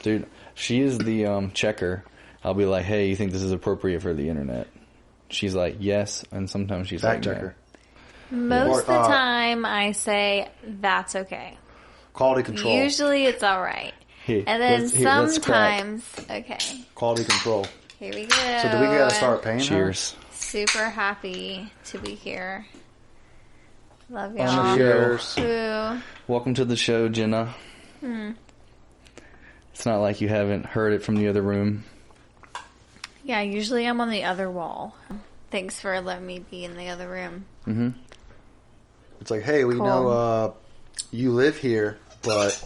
Dude, she is the checker. I'll be like, hey, you think this is appropriate for the internet? She's like, yes, and sometimes she's fact like, checker. Most of the time, I say, that's okay. Quality control. Usually it's all right. Hey, And then let's crack. sometimes, okay. Quality control. Here we go. So do we gotta start paying her? Cheers. Super happy to be here. Love y'all. Cheers. Ooh. Welcome to the show, Jenna. It's not like you haven't heard it from the other room. Yeah, usually I'm on the other wall. Thanks for letting me be in the other room. Mm-hmm. It's like, hey, we know you live here, but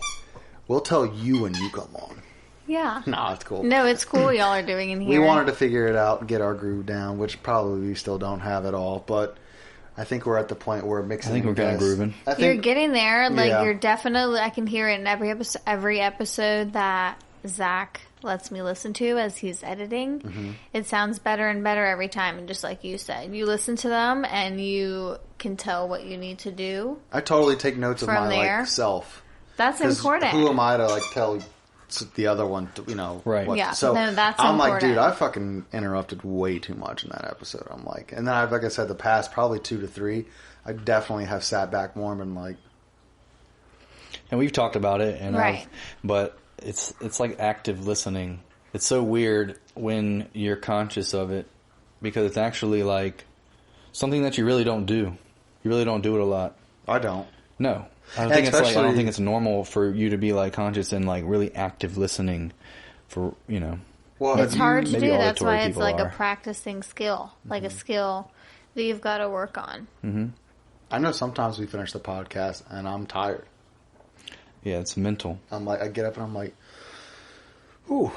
we'll tell you when you come on. Yeah. Nah, it's cool. No, it's cool y'all are doing in here. We wanted to figure it out and get our groove down, which probably we still don't have at all, but I think we're at the point where mixing. I think we're kind of grooving. You're getting there. Like, Yeah. you're definitely, I can hear it in every episode that Zach lets me listen to as he's editing. Mm-hmm. It sounds better and better every time. And just like you said, you listen to them and you can tell what you need to do. I totally take notes of From my there. like self. That's 'Cause important. Who am I to like tell the other one, to, Right. What, Yeah, so no, that's I'm like, important. dude, I fucking interrupted way too much in that episode. I'm like, and then I've, like I said, the past probably 2 to 3, I definitely have sat back more and been like, And we've talked about it, and Right. but it's like active listening. It's so weird when you're conscious of it, because it's actually like something that you really don't do. You really don't do it a lot. I don't. No. I don't And think it's like, I don't especially- think it's normal for you to be like conscious and like really active listening for, you know. Well, It's hard to maybe do. That's auditory why it's people like a are. practicing skill. Like a skill that you've got to work on. I know sometimes we finish the podcast and I'm tired. Yeah, it's mental. I'm like, I get up and I'm like, ooh,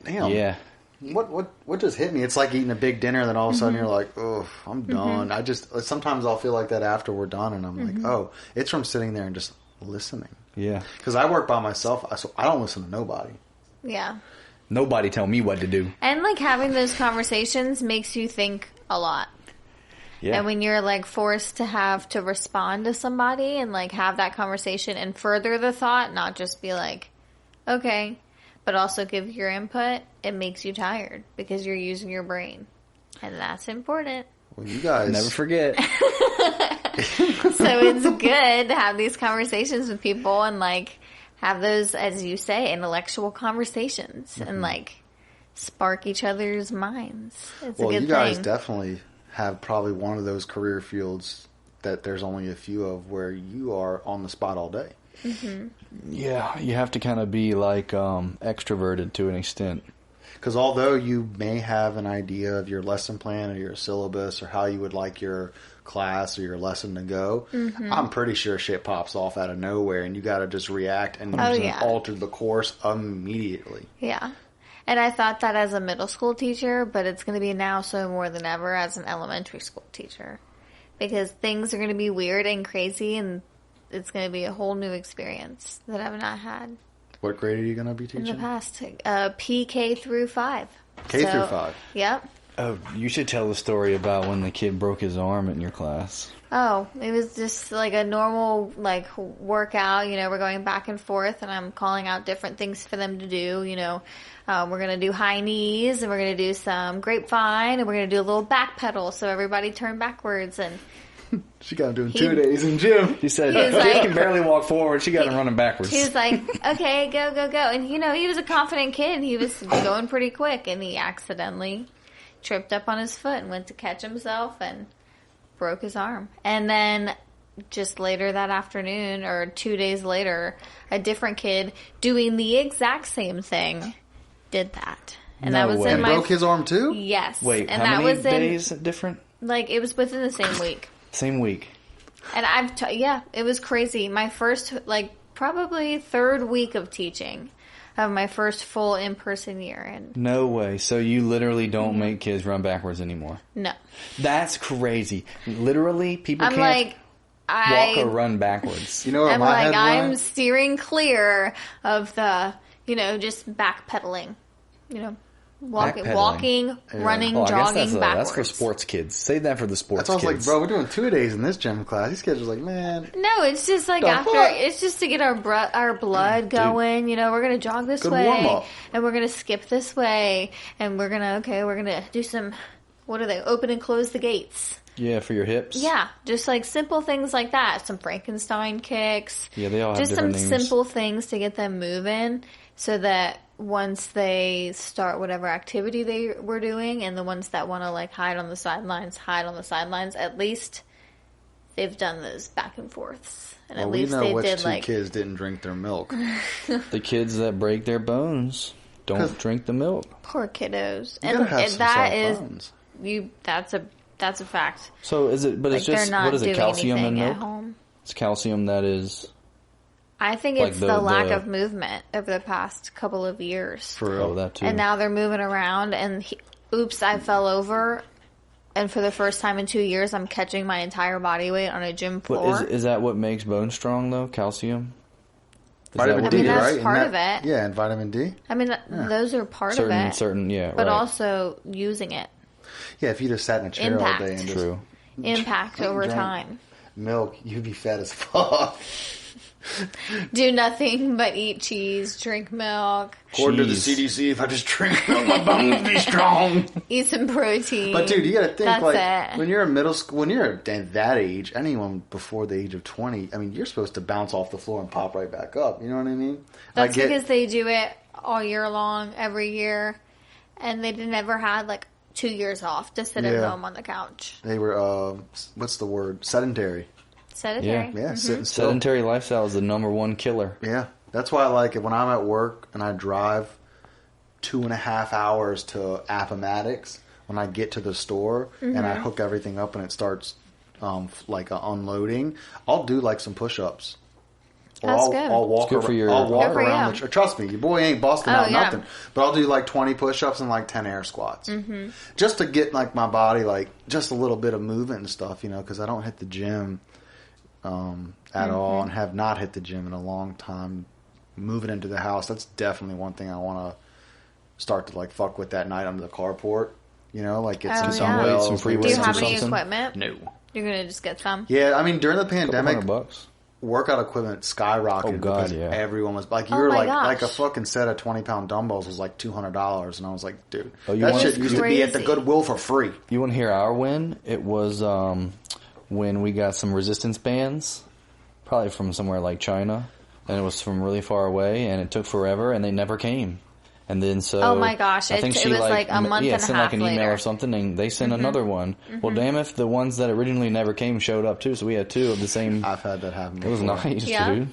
damn. Yeah. What just hit me? It's like eating a big dinner, and then all of a sudden you're like, oh, I'm done. I just, sometimes I'll feel like that after we're done, and I'm like, oh, it's from sitting there and just listening. Yeah. Because I work by myself, so I don't listen to nobody. Yeah. Nobody tell me what to do. And like having those conversations makes you think a lot. Yeah. And when you're like forced to have to respond to somebody and like have that conversation and further the thought, not just be like, okay, but also give your input, it makes you tired because you're using your brain. And that's important. Well, you guys Never forget. So it's good to have these conversations with people and like have those, as you say, intellectual conversations and like spark each other's minds. It's a Well, good you guys thing. definitely have probably one of those career fields that there's only a few of where you are on the spot all day. Yeah, you have to kind of be like extroverted to an extent. Because although you may have an idea of your lesson plan or your syllabus or how you would like your class or your lesson to go, I'm pretty sure shit pops off out of nowhere and you got to just react and alter the course immediately. Yeah. And I thought that as a middle school teacher, but it's going to be now so more than ever as an elementary school teacher. Because things are going to be weird and crazy and it's going to be a whole new experience that I've not had What grade are you going to be in teaching? the past. PK through 5. K through 5. Yep. Oh, you should tell the story about when the kid broke his arm in your class. Oh, it was just like a normal like workout. You know, we're going back and forth, and I'm calling out different things for them to do. You know, we're gonna do high knees, and we're gonna do some grapevine, and we're gonna do a little back pedal. So everybody turn backwards, and She got him doing 2 days in gym. He said, He was "Kid like- can barely walk forward. She got him running backwards." he was like, "Okay, go, go, go!" And you know, he was a confident kid, and he was going pretty quick, and he accidentally tripped up on his foot and went to catch himself and broke his arm. And then just later that afternoon, or 2 days later, a different kid doing the exact same thing did that. And No that was way. in And my broke his arm too? yes. Wait, and how that many was in days different? like it was within the same week. Same week. And yeah, it was crazy. My first like probably third week of teaching of my first full in-person year, and No way. So you literally don't make kids run backwards anymore. no. That's crazy. Literally, people I'm can't like, walk or run backwards. You know where I'm my like, head I'm went? steering clear of the, just backpedaling, Walking, running, I guess jogging, backwards. that's for sports kids. Save that for the sports That's why I was kids. like, bro, we're doing 2 days in this gym class. These kids are like, man. No, it's just like it's just to get our blood going. You know, we're going to jog this Good way. warm-up. And we're going to skip this way. And we're going to do some, what are they? Open and close the gates. Yeah, for your hips. Yeah, just like simple things like that. Some Frankenstein kicks. Yeah, they all have just different some names. simple things to get them moving so that once they start whatever activity they were doing, and the ones that want to like hide on the sidelines, at least they've done those back and forths. And Well, at we least know they which did two like kids didn't drink their milk. The kids that break their bones don't drink the milk. poor kiddos. You And gotta have some that soft is bones. that's a fact. So is it? But Like it's just they're not what is it? doing Calcium in anything at milk. home. It's calcium that is. I think Like it's the the lack of movement over the past couple of years. For real. Oh, that too. And now they're moving around, and oops, I fell over. And for the first time in 2 years, I'm catching my entire body weight on a gym floor. But is that what makes bones strong though? Calcium. Is that Vitamin what D, it is? that's right? part Isn't of that- it. Yeah, and vitamin D. I mean, those are part of it. Yeah, but right. also using it. Yeah, if you just sat in a chair Impact. all day and just True. Impact over Drink time. milk, you'd be fat as fuck. Do nothing but eat cheese, drink milk, According to the Cheese. CDC, if I just drink milk, my bones be strong. eat some protein. But dude, you gotta think That's like it. when you're in middle school, when you're at that age, anyone before the age of 20, I mean, you're supposed to bounce off the floor and pop right back up. You know what I mean? That's because they do it all year long, every year, and they never had like 2 years off to sit at Yeah. home on the couch. they were what's the word? Sedentary. Sedentary. Yeah, sitting still. Sedentary lifestyle is the #1 killer. Yeah, that's why I like it when I'm at work and I drive 2.5 hours to Appomattox. When I get to the store and I hook everything up and it starts unloading, I'll do like some push-ups. Or That's I'll, good. I'll walk, It's good for your- I'll walk Good for around. you. Trust me, your boy ain't busting Oh, out yeah. nothing. But I'll do like 20 push-ups and like 10 air squats, just to get like my body like just a little bit of movement and stuff, you know, because I don't hit the gym at all and have not hit the gym in a long time. Moving into the house, that's definitely one thing I want to start to like fuck with that night under the carport. You know, like get Oh, some yeah. dumbbells, Some free Do weights you or have any something? equipment? No. You're gonna just get some. Yeah, I mean during the pandemic, $200. workout equipment skyrocketed Oh, God, because yeah. everyone was like, Oh, you're my like gosh. like a fucking set of 20-pound dumbbells was like $200, and I was like, dude, Oh, you that want- shit used to be at the Crazy. Goodwill for free. You want to hear our win? It was when we got some resistance bands, probably from somewhere like China, and it was from really far away, and it took forever, and they never came. And then so, Oh my gosh, I think it she was like a month and a sent half like an email later. or something, and they sent another one. Well, damn if the ones that originally never came showed up too. So we had two of the same. I've had that happen It before. was nice, Yeah. dude.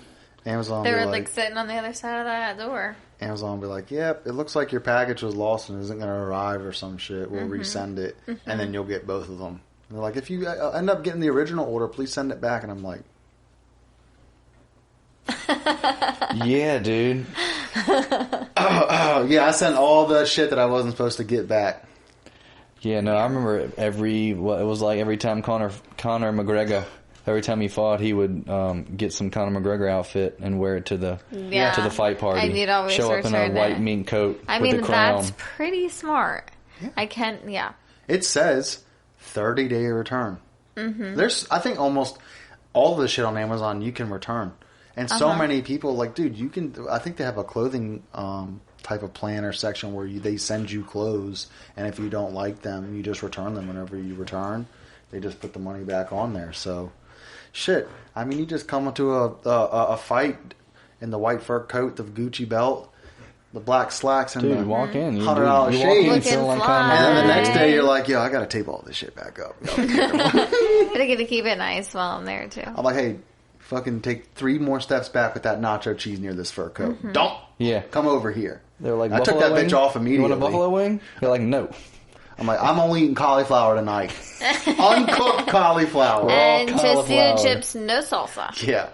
Amazon They be were like, like sitting on the other side of that door. Amazon be like, yep, it looks like your package was lost and isn't going to arrive or some shit. We'll resend it, and then you'll get both of them. And they're like, if you end up getting the original order, please send it back. And I'm like, Yeah, dude. oh, yeah, I sent all the shit that I wasn't supposed to get back. Yeah, no, I remember it was like every time Conor McGregor, every time he fought, he would get some Conor McGregor outfit and wear it to the Yeah. to the fight party. And you'd always show up in a return white it. mink coat I with mean, the crown. that's pretty smart. I can't, yeah. It says 30-day return. There's, I think, almost all of the shit on Amazon you can return. And so many people, like, dude, you can, I think they have a clothing type of planner section where they send you clothes, and if you don't like them, you just return them whenever you return. They just put the money back on there. So, shit. I mean, you just come into a fight in the white fur coat, the Gucci belt, the black slacks, and Dude, the walk in. You $100 walk in shades. feeling like Looking Conor And then the McGregor. next day, you're like, yo, I got to tape all this shit back up. But I get to keep it nice while I'm there, too. I'm like, hey, fucking take 3 more steps back with that nacho cheese near this fur coat. Don't Yeah. come over here. They're like, I took buffalo that wing? bitch off You immediately. want a buffalo wing? You're like, no. I'm like, I'm only eating cauliflower tonight. Uncooked cauliflower. And cauliflower. tortilla chips, no salsa. Yeah.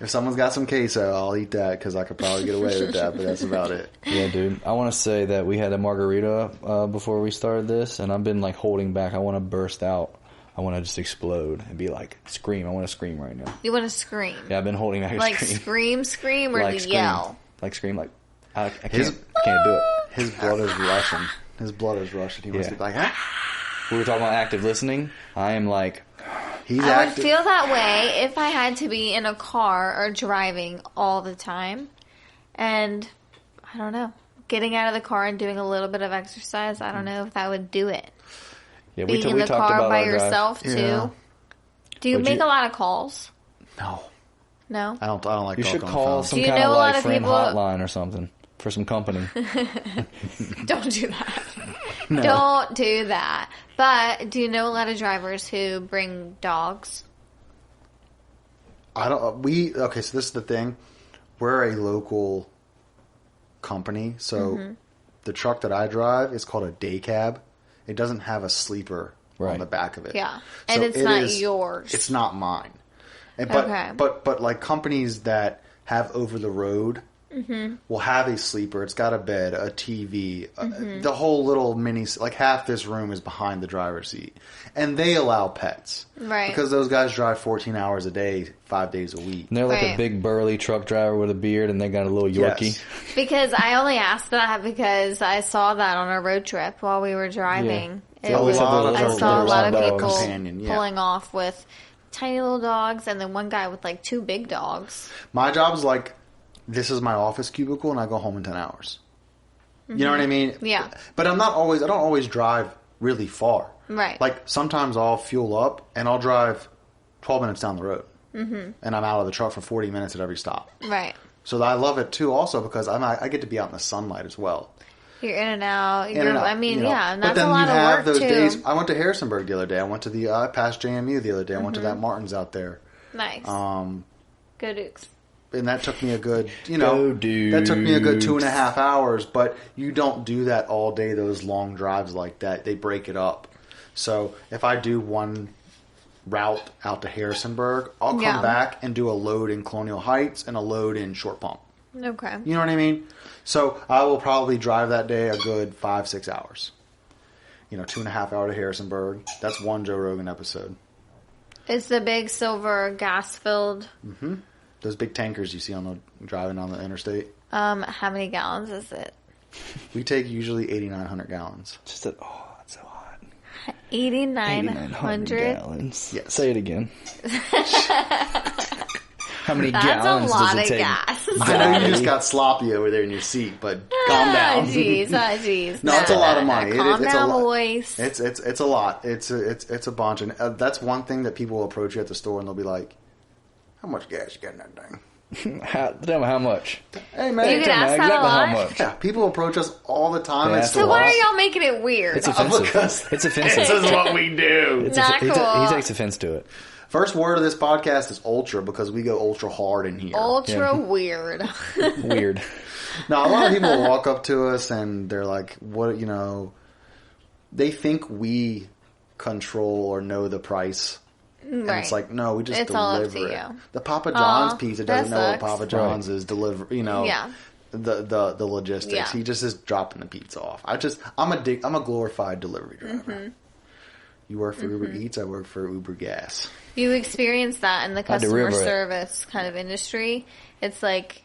If someone's got some queso, I'll eat that because I could probably get away with that, but that's about it. Yeah, dude. I want to say that we had a margarita before we started this, and I've been like holding back. I want to burst out. I want to just explode and be like, scream. I want to scream right now. You want to scream. Yeah, I've been holding back. Like scream. scream, or Like to scream. yell. Like scream. Like I can't do it. His blood is rushing. His blood is rushing. He wants to be like, ah. We were talking about active listening. I am like... He's I active. would feel that way if I had to be in a car or driving all the time. And, I don't know, getting out of the car and doing a little bit of exercise, I don't know if that would do it. Yeah, Being in the talked car about by our drive. yourself, too. Yeah. Do you Would make you- a lot of calls? No. No? I don't like You talking should on call the phone. some Do you kind know of a lot like of friend people- hotline or something for some company. Don't do that. No. Don't do that. But do you know a lot of drivers who bring dogs? I don't. Okay. So this is the thing. We're a local company, so the truck that I drive is called a day cab. It doesn't have a sleeper on the back of it. Yeah, and it's not yours. It's not mine. But Okay. but like companies that have over the road will have a sleeper. It's got a bed, a TV, the whole little mini. Like half this room is behind the driver's seat, and they allow pets, Right. Because those guys drive 14 hours a day, 5 days a week. And they're like Right. a big burly truck driver with a beard, and they got a little Yorkie. Yes. Because I only asked that because I saw that on a road trip while we were driving. Yeah. It They always was- have those I little- saw a little lot of dog people companion, yeah. pulling off with tiny little dogs, and then one guy with like 2 big dogs. My job's like, this is my office cubicle, and I go home in 10 hours. You know what I mean? Yeah. But I don't always drive really far. Right. Like, sometimes I'll fuel up, and I'll drive 12 minutes down the road. Mm-hmm. And I'm out of the truck for 40 minutes at every stop. Right. So I love it, too, also, because I get to be out in the sunlight as well. You're in and out. In and out, I mean, you know. yeah, and But that's then a lot you of have work those too. days. I went to Harrisonburg the other day. I passed JMU the other day. I went to that Martin's out there. Nice. Go Dukes. And that took me a good, Go that took me a good Dukes. 2.5 hours, but you don't do that all day, those long drives like that. They break it up. So if I do one route out to Harrisonburg, I'll come back and do a load in Colonial Heights and a load in Short Pump. Okay. You know what I mean? So I will probably drive that day a good 5-6 hours. 2.5 hours to Harrisonburg. That's one Joe Rogan episode. It's the big silver gas-filled. Those big tankers you see driving on the interstate. How many gallons is it? We take usually 8,900 gallons. Just that, oh, it's so hot. 8,900? gallons. Yes. Say it again. How many That's gallons a lot does it of take? gas. I know you just got sloppy over there in your seat, but calm down. Jeez, jeez. No, it's a lot of money. Calm It's down, a lot. boys. It's a lot. It's a bunch, and that's one thing that people will approach you at the store and they'll be like, "How much gas you got in that thing?" Tell me how much. Hey man, You can Tell me ask that a exactly how lot? much. yeah, people approach us all the time. Yeah, at so So stores. why are y'all making it weird? It's offensive. because- It's offensive. This is what we do. Not cool. He takes offense to it. First word of this podcast is ultra because we go ultra hard in here. Ultra weird. Weird. Now, a lot of people will walk up to us and they're like, what, they think we control or know the price. And Right. it's like, no, we just It's all up deliver to it. you. The Papa John's Aw, pizza that doesn't know what sucks. Papa John's is Yeah. the logistics. Yeah. He just is dropping the pizza off. I'm a glorified delivery driver. Mm-hmm. You work for Uber Eats, I work for Uber Gas. You experience that in the had to customer river it. service kind of industry. It's like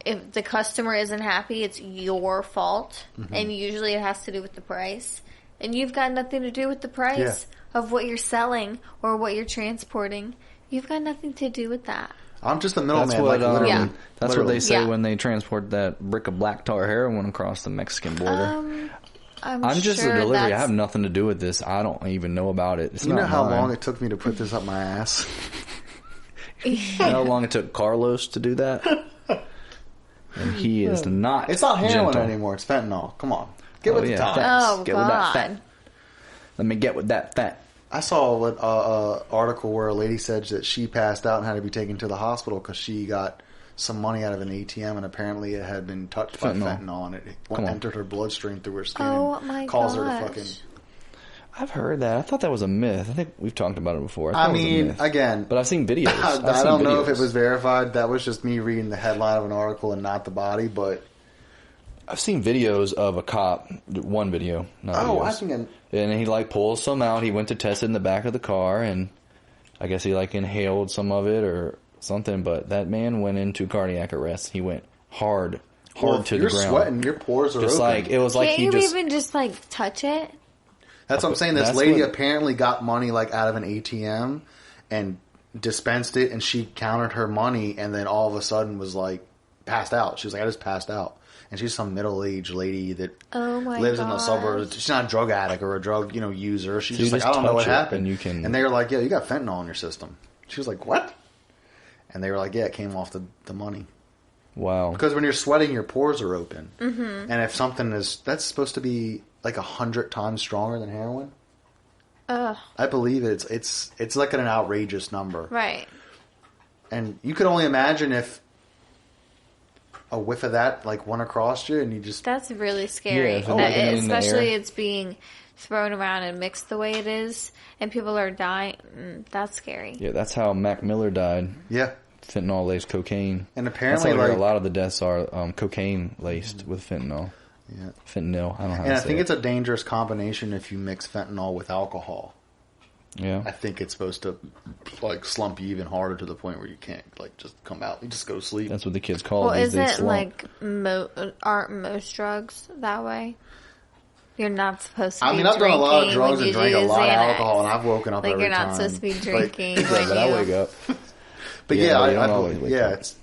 if the customer isn't happy, it's your fault. And usually it has to do with the price. And you've got nothing to do with the price of what you're selling or what you're transporting. You've got nothing to do with that. I'm just the That's middleman, what. like literally. Yeah. That's what they say Yeah. when they transport that brick of black tar heroin across the Mexican border. I'm just sure a delivery. I that's- have nothing to do with this. I don't even know about it. It's You not know how mine. long it took me to put this up my ass? You know how long it took Carlos to do that? And he is not. It's not heroin gentle. anymore. It's fentanyl. Come on. Get with the yeah, times. thanks. Oh, Get with that God. fat. Let me get with that fat. I saw an article where a lady said that she passed out and had to be taken to the hospital because she got some money out of an ATM and apparently it had been touched by fentanyl and it entered her bloodstream through her skin Oh, and my caused her to gosh. fucking... I've heard that. I thought that was a myth. I think we've talked about it before. I thought it was a mean, myth. again... But I've seen videos. I don't know if it was verified. That was just me reading the headline of an article and not the body, but... I've seen videos of a cop. One video. Not Oh, videos. I think... And he pulls some out. He went to test it in the back of the car, and I guess he inhaled some of it or something. But that man went into cardiac arrest. He went hard hard to the you're ground. sweating, your pores are Just open. like it was like Can't he you just even just like touch it? That's what I'm saying. This That's lady what- apparently got money like out of an ATM and dispensed it, and she counted her money, and then all of a sudden was like passed out. She was like, I just passed out. And she's some middle-aged lady that Oh my lives in the gosh. suburbs. She's not a drug addict or a drug, user. She's So you just like, just I don't know touch what it happened. and you can- And they were like, yeah, you got fentanyl in your system. She was like, what? And they were like, yeah, it came off the money. wow. Because when you're sweating, your pores are open. Mm-hmm. And if something that's supposed to be like 100 times stronger than heroin. Ugh. I believe it's like an outrageous number. Right. And you could only imagine if a whiff of that like went across you and you just That's really scary. Yeah, if it was in the Especially air. it's being thrown around and mixed the way it is, and people are dying. That's scary. Yeah, that's how Mac Miller died. yeah. Fentanyl laced cocaine. And That's apparently how I heard like a lot of the deaths are cocaine laced with fentanyl. yeah. Fentanyl. I don't know how And to I say think it. it's a dangerous combination if you mix fentanyl with alcohol. I Yeah. think it's supposed to like slump you even harder to the point where you can't like just come out. You just go to sleep. That's what the kids call Well, it these days. isn't Slump. like aren't most drugs that way? You're not supposed to be I mean, I've done a lot of drinking drugs when and you drank a do lot of Xanax. alcohol, and I've woken up Like every you're not time. supposed to be Like, drinking Yeah, when but I you. wake up. but Yeah, yeah, but you don't I always wake yeah, up. it's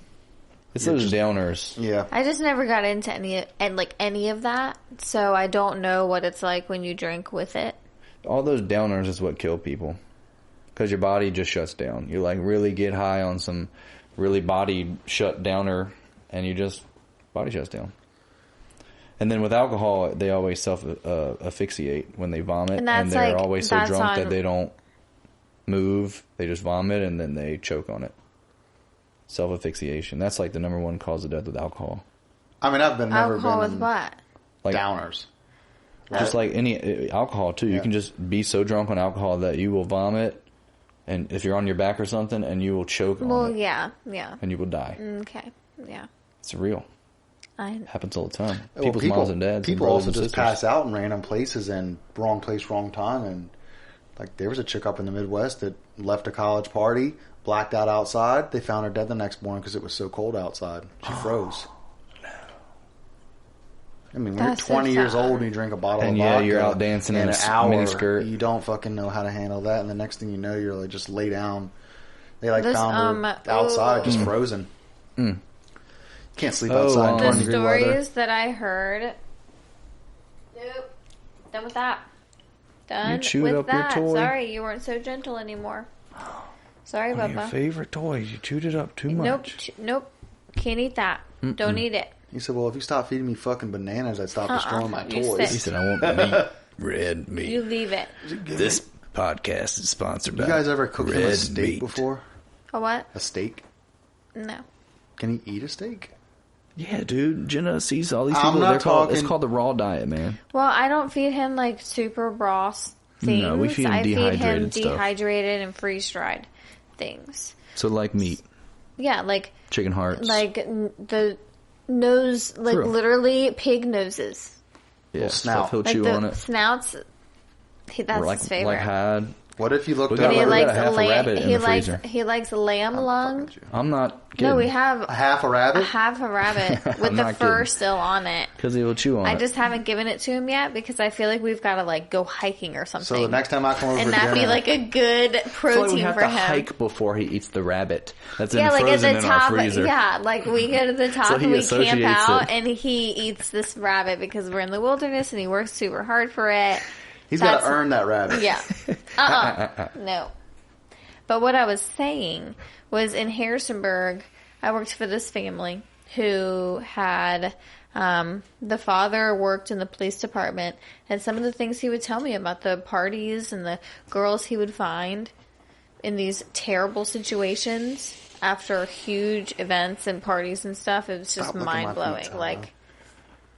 It's those downers. yeah. I just never got into any of that, so I don't know what it's like when you drink with it. All those downers is what kill people. Because your body just shuts down. You like really get high on some really body shut downer, and you just body shuts down. And then with alcohol, they always self asphyxiate when they vomit, And and, that's they're like- always so that's drunk on- that they don't move. They just vomit and then they choke on it. Self asphyxiation. That's like the number one cause of death with alcohol. I mean, I've never Alcohol been with what? Like downers. just like any alcohol too. You Yeah. can just be so drunk on alcohol that you will vomit, and if you're on your back or something, and you will choke Well, on it, yeah, and you will die. okay, yeah. It's real. I Happens all the time. Well, People's moms and dads. People and also brothers and just sisters. pass out in random places and wrong place, wrong time. And like there was a chick up in the Midwest that left a college party, blacked out outside. They found her dead the next morning because it was so cold outside. She froze. I mean, when you're That's so 20 years sad. old and you drink a bottle And of yeah, vodka you're out dancing in an a hour, miniskirt. you don't fucking know how to handle that. And the next thing you know, you're like just lay down. They like This, found her outside, just frozen. Mm. Can't sleep Oh, outside in the 20 the degree weather. stories that I heard. Nope. Done with that. Done You chewed with up your that. toy? Sorry, you weren't so gentle anymore. Sorry, One of your Bubba. favorite toys. You chewed it up too much. Nope. Nope. Can't eat that. Don't eat it. He said, well, if you stop feeding me fucking bananas, I'd stop destroying my You toys. He said, "I want meat, red meat." You leave it. This podcast is sponsored by. You guys ever cooked him a red steak meat. before? A what? A steak? No. Can he eat a steak? Yeah, dude. Jenna sees all these I'm people. not They're called, it's talking- called the raw diet, man. Well, I don't feed him like super raw things. No, we feed him I feed him dehydrated stuff. dehydrated and freeze dried things. So like meat, Yeah, like chicken hearts. the nose, like True. literally pig noses. yeah, snout. stuff he'll Like chew the on it. snouts. That's Or like his favorite. like hide. What if you looked We at got And he we likes got a half a rabbit in he the likes freezer. he likes lamb lung. I'm not kidding. No, we have a half a rabbit? half a rabbit with I'm the not fur kidding. still on it. because he will chew on I it. just haven't given it to him yet because I feel like we've got to like go hiking or something. So the next time I come over and for that'd dinner, be like a good I feel like protein we have for to him. hike before he eats the rabbit. That's Yeah, in like at frozen the in our top. freezer. Yeah, like we go to the top So he and we camp associates out, it. and he eats this rabbit because we're in the wilderness and he works super hard for it. he's got that's- to earn that rabbit. Yeah. No. But what I was saying was in Harrisonburg, I worked for this family who had the father worked in the police department, and some of the things he would tell me about the parties and the girls he would find in these terrible situations after huge events and parties and stuff, it was just Stop looking at my mind blowing. pizza. Like,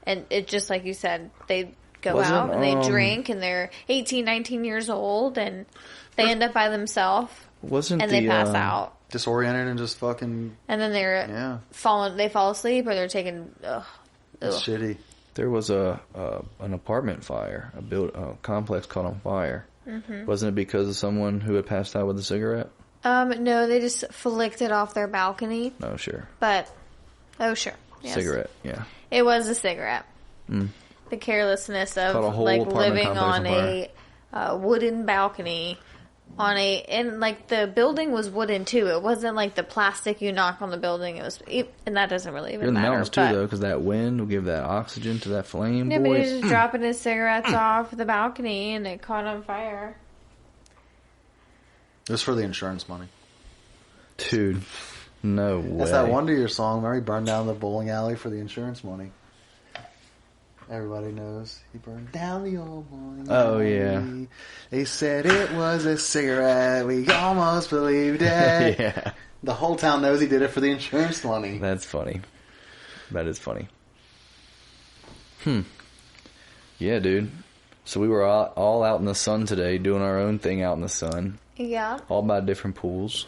and it just like you said, they go Wasn't, out and they drink and they're 18, 19 years old and they end up by themselves Wasn't and the they pass out. Disoriented and just fucking And then they're Yeah. they fall asleep or they're taking, ugh. shitty. There was an apartment fire, a complex caught on fire. Mm-hmm. Wasn't it because of someone who had passed out with a cigarette? No, they just flicked it off their balcony, No, sure. but, oh sure. Yes. Cigarette, yeah. It was a cigarette. Mm. The carelessness of Caught a whole like apartment living complex on on a wooden balcony and like the building was wooden too. It wasn't like the plastic you knock on the building. And that doesn't really even You're in the matter. mountains too, though, because that wind will give that oxygen to that flame. Yeah, but he boy. was just dropping his cigarettes off the balcony and it caught on fire. It was for the insurance money. Dude, no way. That's that Wonder Year song. Mary burned down the bowling alley for the insurance money. Everybody knows he burned down the old bowling alley. Yeah. They said it was a cigarette. We almost believed it. Yeah. The whole town knows he did it for the insurance money. That's funny. That is funny. Yeah, dude. So we were all out in the sun today, doing our own thing out in the sun. Yeah. All by different pools.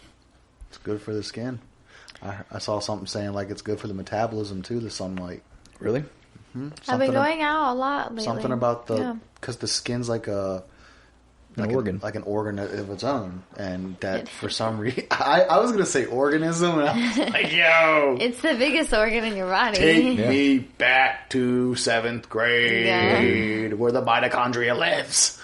It's good for the skin. I saw something saying like it's good for the metabolism too, the sunlight. Really? I've been going out a lot lately. Something about because the skin's like an organ of its own, and that for some reason I was gonna say organism, and I was like, yo, it's the biggest organ in your body. take me back to 7th grade where the mitochondria lives.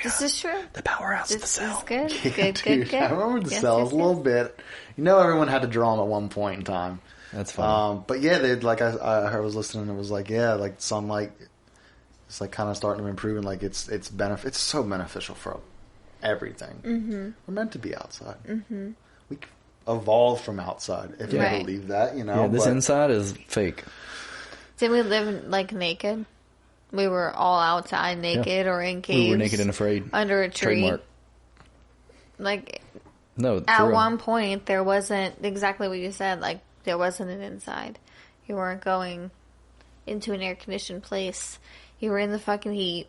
This is true. The powerhouse of the This cell. is good. Yeah, Good. I remember the cells a little bit. You know, everyone had to draw them at one point in time. That's funny. But yeah, they like I was listening. And it was like like sunlight. It's like kind of starting to improve, and like it's so beneficial for everything. Mm-hmm. We're meant to be outside. Mm-hmm. We evolved from outside, if you believe that. You know, Yeah, this inside is fake. Did we live like naked? We were all outside naked or in caves. We were naked and afraid. Under a tree. Trademark. Like No, at one point there wasn't exactly what you said. Like there wasn't an inside. You weren't going into an air conditioned place. You were in the fucking heat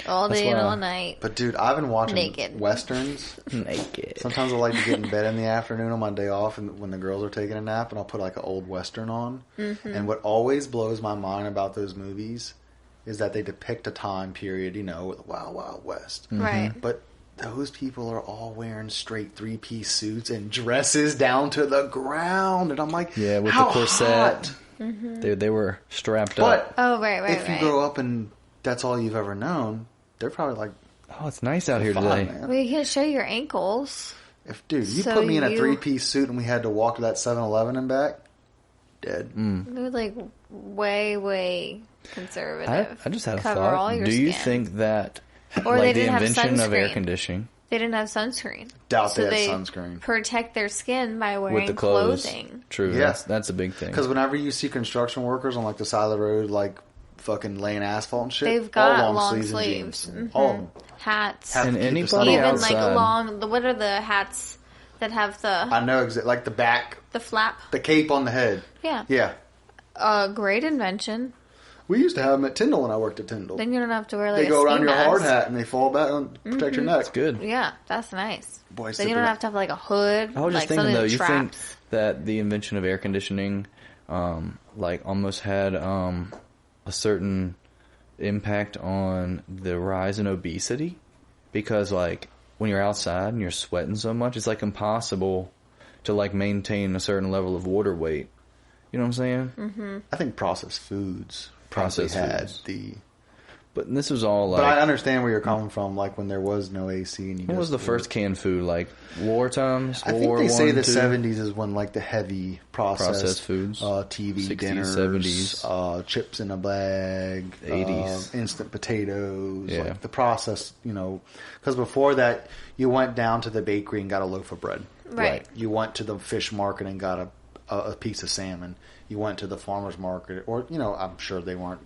all day and all night. But dude, I've been watching naked westerns. Naked. Sometimes I like to get in bed in the afternoon on my day off, and when the girls are taking a nap, and I'll put like an old western on. Mm-hmm. And what always blows my mind about those movies is that they depict a time period, you know, with the Wild Wild West. Mm-hmm. Right. But those people are all wearing straight 3-piece suits and dresses down to the ground, and I'm like, yeah, with how the corset. hot? Mm-hmm. They were strapped But up. if you grow up and that's all you've ever known, they're probably like, oh, it's nice out here fine, today. man. Well, you can't show your ankles. If you So put me in a 3-piece suit and we had to walk to that 7-Eleven and back, dead. They're like way conservative. I just had a Cover all thought. your Do you skin. think that Or they like the didn't have invention of air sunscreen. conditioning They didn't have sunscreen. Doubt So they they had sunscreen. protect their skin by wearing with the clothes? clothing. True. Yeah. That's a big thing. Because whenever you see construction workers on like the side of the road, like fucking laying asphalt and shit, They've got all long and sleeves. jeans. Mhm. All of them. Hats. Have to And keep the anybody sun Even off. outside. like long. What are the hats that have the I know like the back, flap? the cape on the head. Yeah. Yeah. Great invention. We used to have them at Tyndall when I worked at Tyndall. Then you don't have to wear like They a go around ski your mask. hard hat and they fall back and protect your neck. Good. Yeah, that's nice. Boy, then you don't have to have like a hood. I was just like thinking something though, that you traps. think that the invention of air conditioning, like almost had a certain impact on the rise in obesity, because like when you're outside and you're sweating so much, it's like impossible to like maintain a certain level of water weight. You know what I'm saying? Mm-hmm. I think processed foods Processed probably had foods. the. But this was all like. But I understand where you're coming from. Like when there was no AC and you. What was the first canned food? Like war times? I think War they say One, the Two? 70s is when like the heavy processed foods. TV 60s, dinners, 70s. Chips in a bag, 80s. instant potatoes, Yeah. like the processed. You know, because before that you went down to the bakery and got a loaf of bread. Right. You went to the fish market and got a piece of salmon. You went to the farmer's market, or I'm sure they weren't.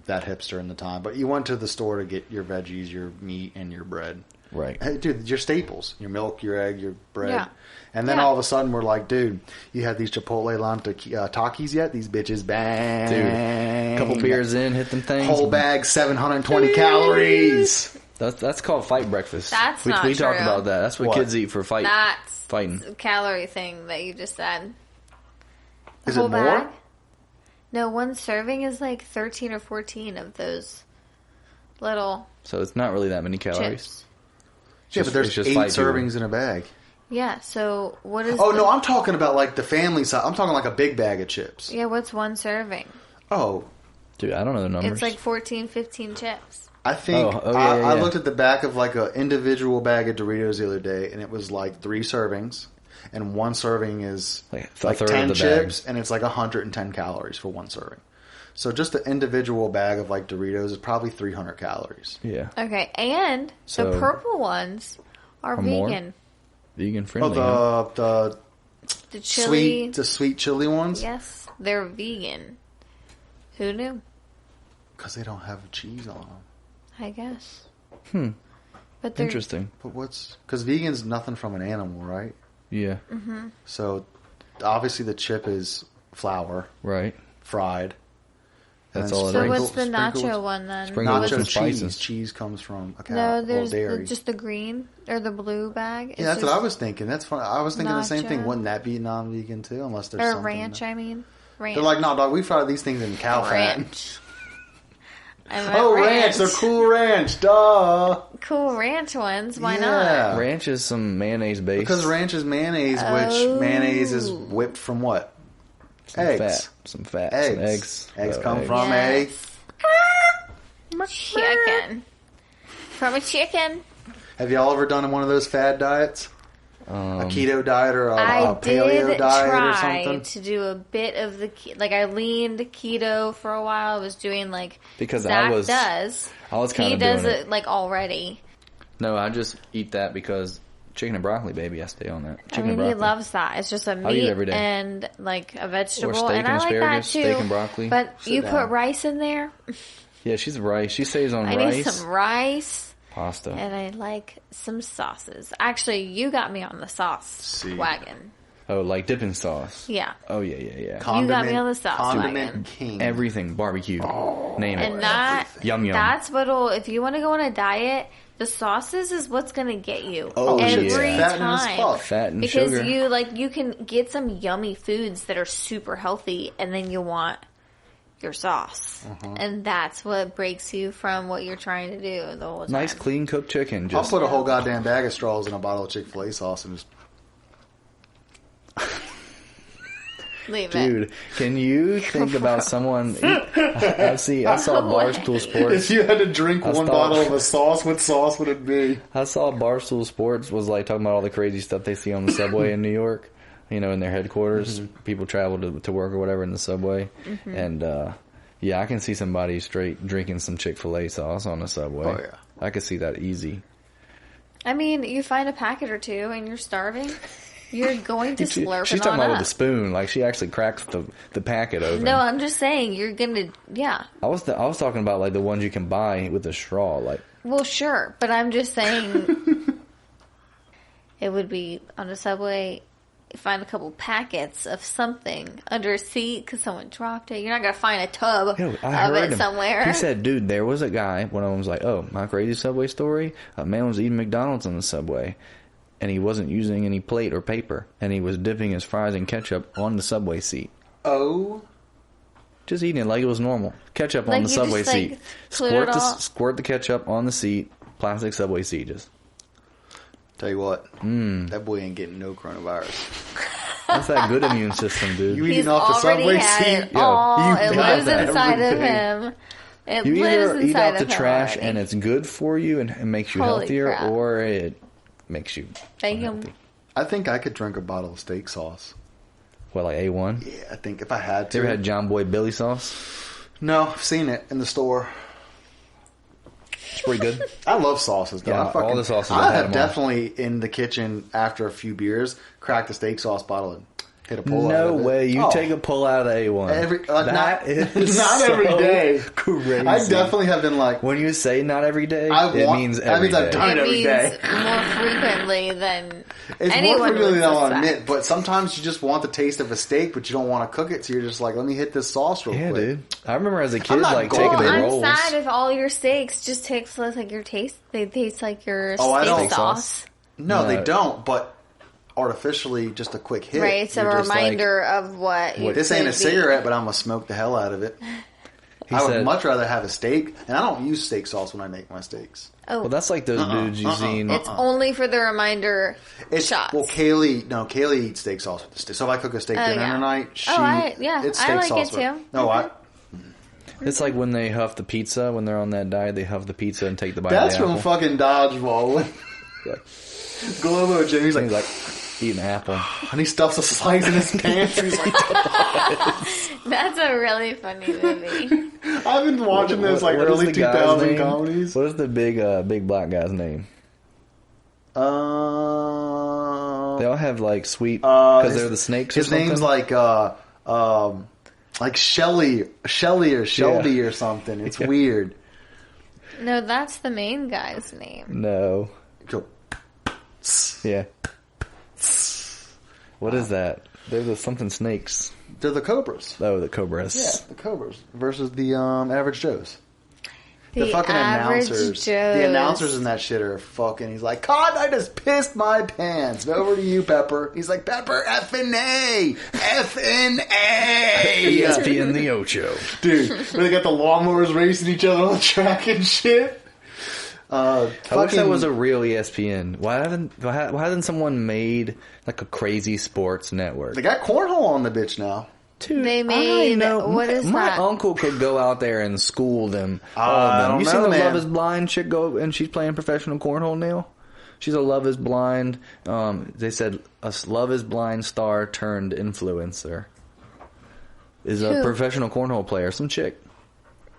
That hipster in the time. But you went to the store to get your veggies, your meat, and your bread. Right. Hey, dude, your staples. Your milk, your egg, your bread. Yeah. And then Yeah. all of a sudden we're like, dude, you had these Chipotle lime Takis yet? These bitches, bang. Dude, couple beers in, hit them things. Whole bag, 720 calories. That's called fight breakfast. That's we, not we talked true. about that. That's what, What? kids eat for fighting. A calorie thing that you just said. Is whole it more? bag? No, one serving is like 13 or 14 of those little So it's not really that many calories. chips. Yeah, but there's it's just 8 fight servings in a bag. Yeah, so what is Oh, no, I'm talking about like the family size. I'm talking like a big bag of chips. Yeah, what's one serving? Oh. Dude, I don't know the numbers. It's like 14, 15 chips. I think yeah. I looked at the back of like an individual bag of Doritos the other day, and it was like 3 servings, and one serving is like 10 chips, and it's like 110 calories for one serving. So just the individual bag of like Doritos is probably 300 calories. Yeah. Okay, and the purple ones are vegan. More? Vegan friendly. Oh, the chili, the sweet chili ones. Yes, they're vegan. Who knew? Because they don't have cheese on them. I guess. But they're interesting. But because vegan's nothing from an animal, right? Yeah. Mm-hmm. So obviously the chip is flour, right? Fried. That's all it is. So what's the nacho one then? Nacho cheese. Cheese comes from a cow. No, there's dairy. just the green or the blue bag. Yeah, that's what I was thinking. That's fun. I was thinking the same thing. nacho. Wouldn't that be non-vegan too? Unless there's or something ranch. I mean, ranch. They're like, no, dog. We fried these things in cow fat. ranch. Oh, ranch. They're Cool Ranch. Duh. Cool Ranch ones. Why not? Ranch is some mayonnaise base. Because ranch is mayonnaise, which mayonnaise is whipped from what? Eggs. Some fat. Eggs. Some eggs. Eggs come from Yes. Chicken. From a chicken. Have y'all ever done one of those fad diets? A keto diet or a paleo did diet or try something? to do a bit of the I leaned keto for a while. I was doing because Zach I was kind he of does doing it already. No, I just eat that because chicken and broccoli, baby. I stay on that. Chicken and he broccoli. loves that. It's just a I'll eat it meat every day. and a vegetable, Or steak and I and like that asparagus, too. steak and broccoli. But you down. put rice in there. Yeah, she's rice. She stays on I rice. need some rice. Pasta. And I like some sauces. Actually, you got me on the sauce wagon. Oh, like dipping sauce. Yeah. Oh, yeah. You got me on the sauce wagon. King. Everything. Barbecue. Name it. And that, Yum, yum. that's what'll, if you want to go on a diet, the sauces is what's going to get you shit's every fattening as time. fuck. Fat and Because sugar. you can get some yummy foods that are super healthy, and then you want your sauce. And that's what breaks you from what you're trying to do the whole time. Nice, clean cooked chicken. I'll Just put a whole goddamn bag of straws in a bottle of Chick-fil-A sauce and just... Leave it. Dude, can you think about someone? I saw Barstool Sports. If you had to drink one thought- bottle of a sauce, what sauce would it be? I saw Barstool Sports was talking about all the crazy stuff they see on the subway in New York. In their headquarters, people travel to work or whatever in the subway, and I can see somebody straight drinking some Chick-fil-A sauce on the subway. Oh, yeah. I could see that easy. I mean, you find a packet or two and you're starving, you're going to slurp She's it talking on about up. with a spoon, like she actually cracks the packet open. No, I'm just saying you're gonna, yeah. I was talking about the ones you can buy with a straw, Well, sure, but I'm just saying it would be on a subway. Find a couple packets of something under a seat because someone dropped it. You're not gonna find a tub of it somewhere. He said, "Dude, there was a guy." One of them was like, "Oh, my crazy subway story. A man was eating McDonald's on the subway, and he wasn't using any plate or paper, and he was dipping his fries in ketchup on the subway seat. Oh, just eating it like it was normal. Ketchup on the subway seat. Squirt the ketchup on the seat. Plastic subway seat. Just tell you what, that boy ain't getting no coronavirus. That's that good immune system, dude. You eating off the subway seat? It lives inside of him. You either eat out the trash and it's good for you and it makes you healthier, or it makes you unhealthy. I think I could drink a bottle of steak sauce. What, like A1? Yeah, I think if I had to. You ever had John Boy Billy sauce? No, I've seen it in the store. It's pretty good. I love sauces, though. Yeah, all the sauces. I have definitely in the kitchen after a few beers cracked a steak sauce bottle and hit a pull out of it. No way. You take a pull out of the A1. Not every day. Crazy. I definitely have been like... When you say not every day, it means every day. I've done it every day. More frequently than it's anyone more frequently than I'll suspect. admit, but sometimes you just want the taste of a steak, but you don't want to cook it, so you're just like, let me hit this sauce real quick. Yeah, dude. I remember as a kid, taking the I'm rolls. sad if all your steaks just taste like your taste. They taste like your I don't. steak sauce. No, they don't, but... artificially just a quick hit. Right, it's a reminder of what this ain't a cigarette, but I'm gonna smoke the hell out of it. I would much rather have a steak, and I don't use steak sauce when I make my steaks. Oh, Well, that's like those dudes you've seen. it's only for the reminder shots. Well, Kaylee eats steak sauce with the steak. So if I cook a steak dinner tonight, it's steak I like sauce it too. with. No, I. It's like when they huff the pizza, when they're on that diet, they huff the pizza and take the bite That's of the from apple. fucking Dodgeball. Globo Jim, he's like Eat an apple. and he stuffs a slice in his pants. And he's like, That's a really funny movie. I've been watching those like What is early the guy's 2000 name? comedies. What is the big black guy's name? They all have like sweet because they're the snakes. His or something? name's like Shelly or Shelby or something. It's weird. No, that's the main guy's name. No. Go. Yeah. What is that? They're the something snakes. They're the Cobras. Oh, the cobras. Yeah, the Cobras versus the average Joes. The fucking average announcers. Joes. The announcers in that shit are fucking. He's like, God, I just pissed my pants. Over to you, Pepper. He's like, Pepper, F-N-A. F-N-A. ESPN the Ocho. Dude, where they got the lawnmowers racing each other on the track and shit. I wish that was a real ESPN. Why hasn't someone made like a crazy sports network? They got cornhole on the bitch now. Dude, They made- what is my that? uncle could go out there and school them. All I of them. don't You know, seen the man. Love Is Blind chick go and she's playing professional cornhole now? She's a Love Is Blind. They said a Love Is Blind star turned influencer. Is a Who? professional cornhole player. Some chick.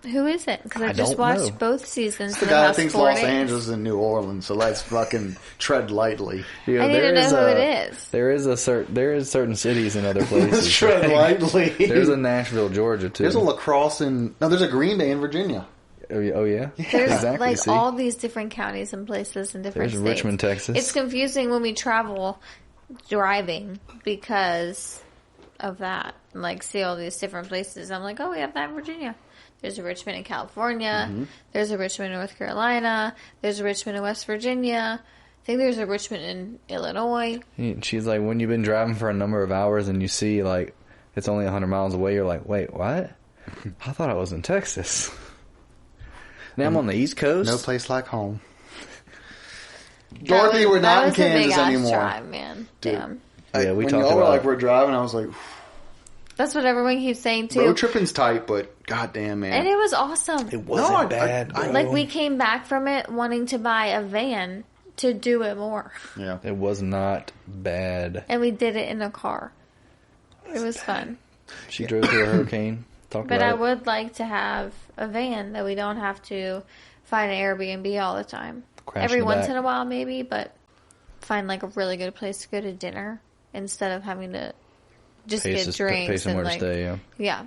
Who is it? Because I I just don't watched know. both seasons. The in guy the that past thinks 4 Los days. Angeles is New Orleans, so let's fucking tread lightly. Yeah, I need to there know is who a- it is. There is certain cities in other places. Let's tread lightly. There's a Nashville, Georgia too. There's a lacrosse there's a Green Day in Virginia. Oh yeah. There's exactly. like See? all these different counties and places in different There's states. Richmond, Texas. It's confusing when we travel driving because of that. And, like, see all these different places. I'm like, oh, we have that in Virginia. There's a Richmond in California. Mm-hmm. There's a Richmond in North Carolina. There's a Richmond in West Virginia. I think there's a Richmond in Illinois. She's like, when you've been driving for a number of hours and you see like it's only 100 miles away, you're like, wait, what? I thought I was in Texas. Now I'm on the East Coast. No place like home. Dorothy, we're That not in was a Kansas big-ass anymore. drive, man. Dude. Damn. Yeah, we when talked y'all were about like, it. we're driving, I was like, That's what everyone keeps saying, too. road tripping's tight, but goddamn, man. And it was awesome. It wasn't No, I- bad. I- bro. Like, we came back from it wanting to buy a van to do it more. Yeah. It was not bad. And we did it in a car. It was fun. She drove through a hurricane. Talked But about I it. would like to have a van that we don't have to find an Airbnb all the time. Crash Every in the once back. in a while, maybe, but find like a really good place to go to dinner instead of having to just Pay get drinks pay and somewhere like to stay. Yeah. yeah.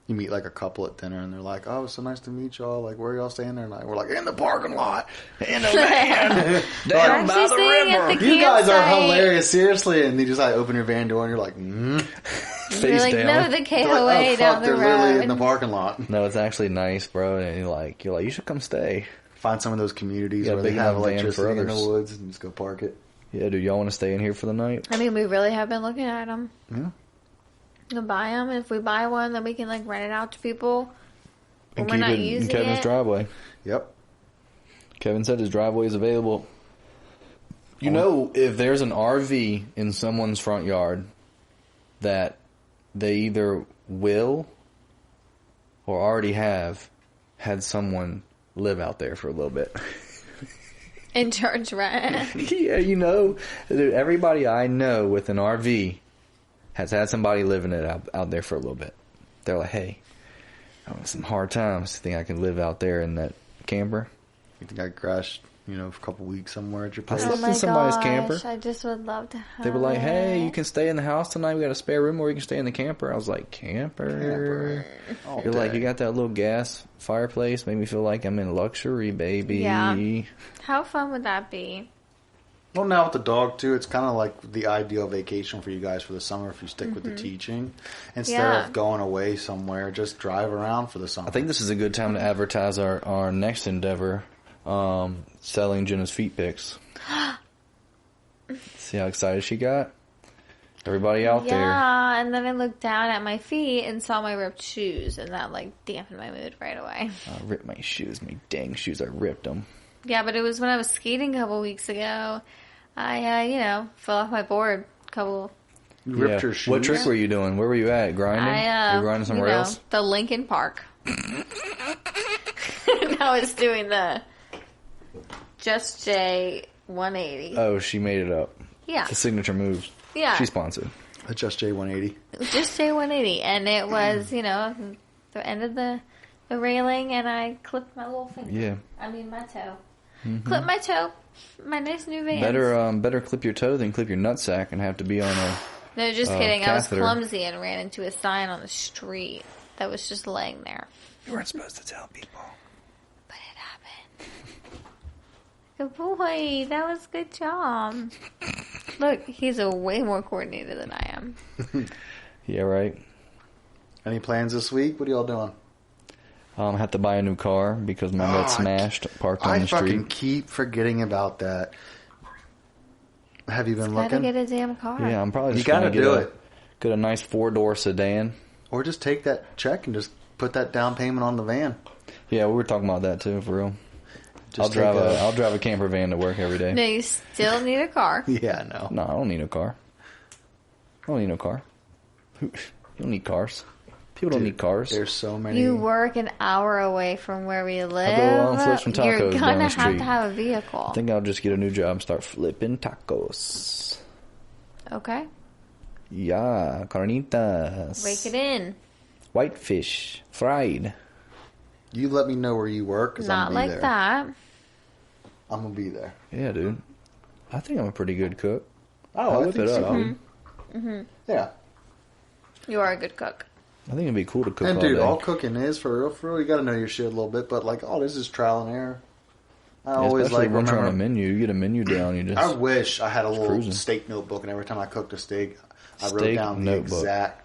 You meet like a couple at dinner and they're like, oh, it's so nice to meet y'all. Like, where are y'all staying there tonight? We're like, in the parking lot. In a van. We're Down by actually the staying at river. the You guys are campsite. hilarious, seriously. And they just like open your van door and you're like, Face You're like, down. no, the They're KOA like, oh, down fuck, the they're literally in the road. parking lot. No, it's actually nice, bro. And you're like, you should come stay. Find some of those communities Yeah, where they big have enough van for electricity in the others. woods and just go park it. Yeah, dude, y'all want to stay in here for the night? I mean, we really have been looking at them. Yeah. We'll buy them. If we buy one, then we can like rent it out to people. And We're keep not it in using Kevin's it. driveway. Yep. Kevin said his driveway is available. You know, if there's an RV in someone's front yard that they either will or already have had someone live out there for a little bit. And charge rent. Yeah, you know, dude, everybody I know with an RV has had somebody living it out there for a little bit. They're like, hey, I have some hard times. Think I can live out there in that camper? You think I crashed, for a couple weeks somewhere at your I place? slept Oh my in somebody's gosh, camper. I just would love to have They were like, hey, it. you can stay in the house tonight. We got a spare room, or you can stay in the camper. I was like, camper? All You're like, day. you got that little gas fireplace. Made me feel like I'm in luxury, baby. Yeah. How fun would that be? Well, now with the dog, too, it's kind of like the ideal vacation for you guys for the summer if you stick with the teaching. Instead Yeah. of going away somewhere, just drive around for the summer. I think this is a good time to advertise our next endeavor, selling Jenna's feet pics. See how excited she got? Everybody out there. Yeah, and then I looked down at my feet and saw my ripped shoes, and that, like, dampened my mood right away. I ripped my shoes. My dang shoes. I ripped them. Yeah, but it was when I was skating a couple weeks ago. I, fell off my board a couple... You ripped your shoes? What trick were you doing? Where were you at? Grinding? You grinding somewhere else? The Lincoln Park. And I was doing the Just J 180. Oh, she made it up. Yeah. It's a signature move. Yeah. She's sponsored. Just J180. Just J 180. And it was, the end of the railing, and I clipped my little finger. Yeah. I mean, my toe. Mm-hmm. Clipped my toe. My nice new Vans. Better clip your toe than clip your nutsack and have to be on a... No, just kidding. Catheter. I was clumsy and ran into a sign on the street that was just laying there. You weren't supposed to tell people. But it happened. Good boy. That was a good job. Look, he's way more coordinated than I am. Yeah, right. Any plans this week? What are y'all doing? I have to buy a new car because mine got smashed, parked on the street. I fucking keep forgetting about that. Have you been looking? Gotta get a damn car. Yeah, I'm probably just gonna get a nice 4-door sedan. Or just take that check and just put that down payment on the van. Yeah, we were talking about that too, for real. Just I'll drive a camper van to work every day. No, you still need a car. Yeah, no. No, I don't need a car. I don't need no car. You don't need cars. People don't need cars. There's so many. You work an hour away from where we live. I'll go flip some tacos You're down gonna the street. have to have a vehicle. I think I'll just get a new job and start flipping tacos. Okay. Yeah, carnitas. Break it in. Whitefish. Fried. You let me know where you work, because I'm Not going to be like there. that. I'm going to be there. Yeah, dude. I think I'm a pretty good cook. Oh, I'll I whip think it up, so. dude. Mm-hmm. Yeah. You are a good cook. I think it'd be cool to cook And all dude, day. all cooking is for real. You got to know your shit a little bit, but like, all this is trial and error. I always especially like once you're on a remember. menu, you get a menu down. You just I wish I had a little cruising. steak notebook, and every time I cooked a steak, I wrote Steak down the notebook. exact,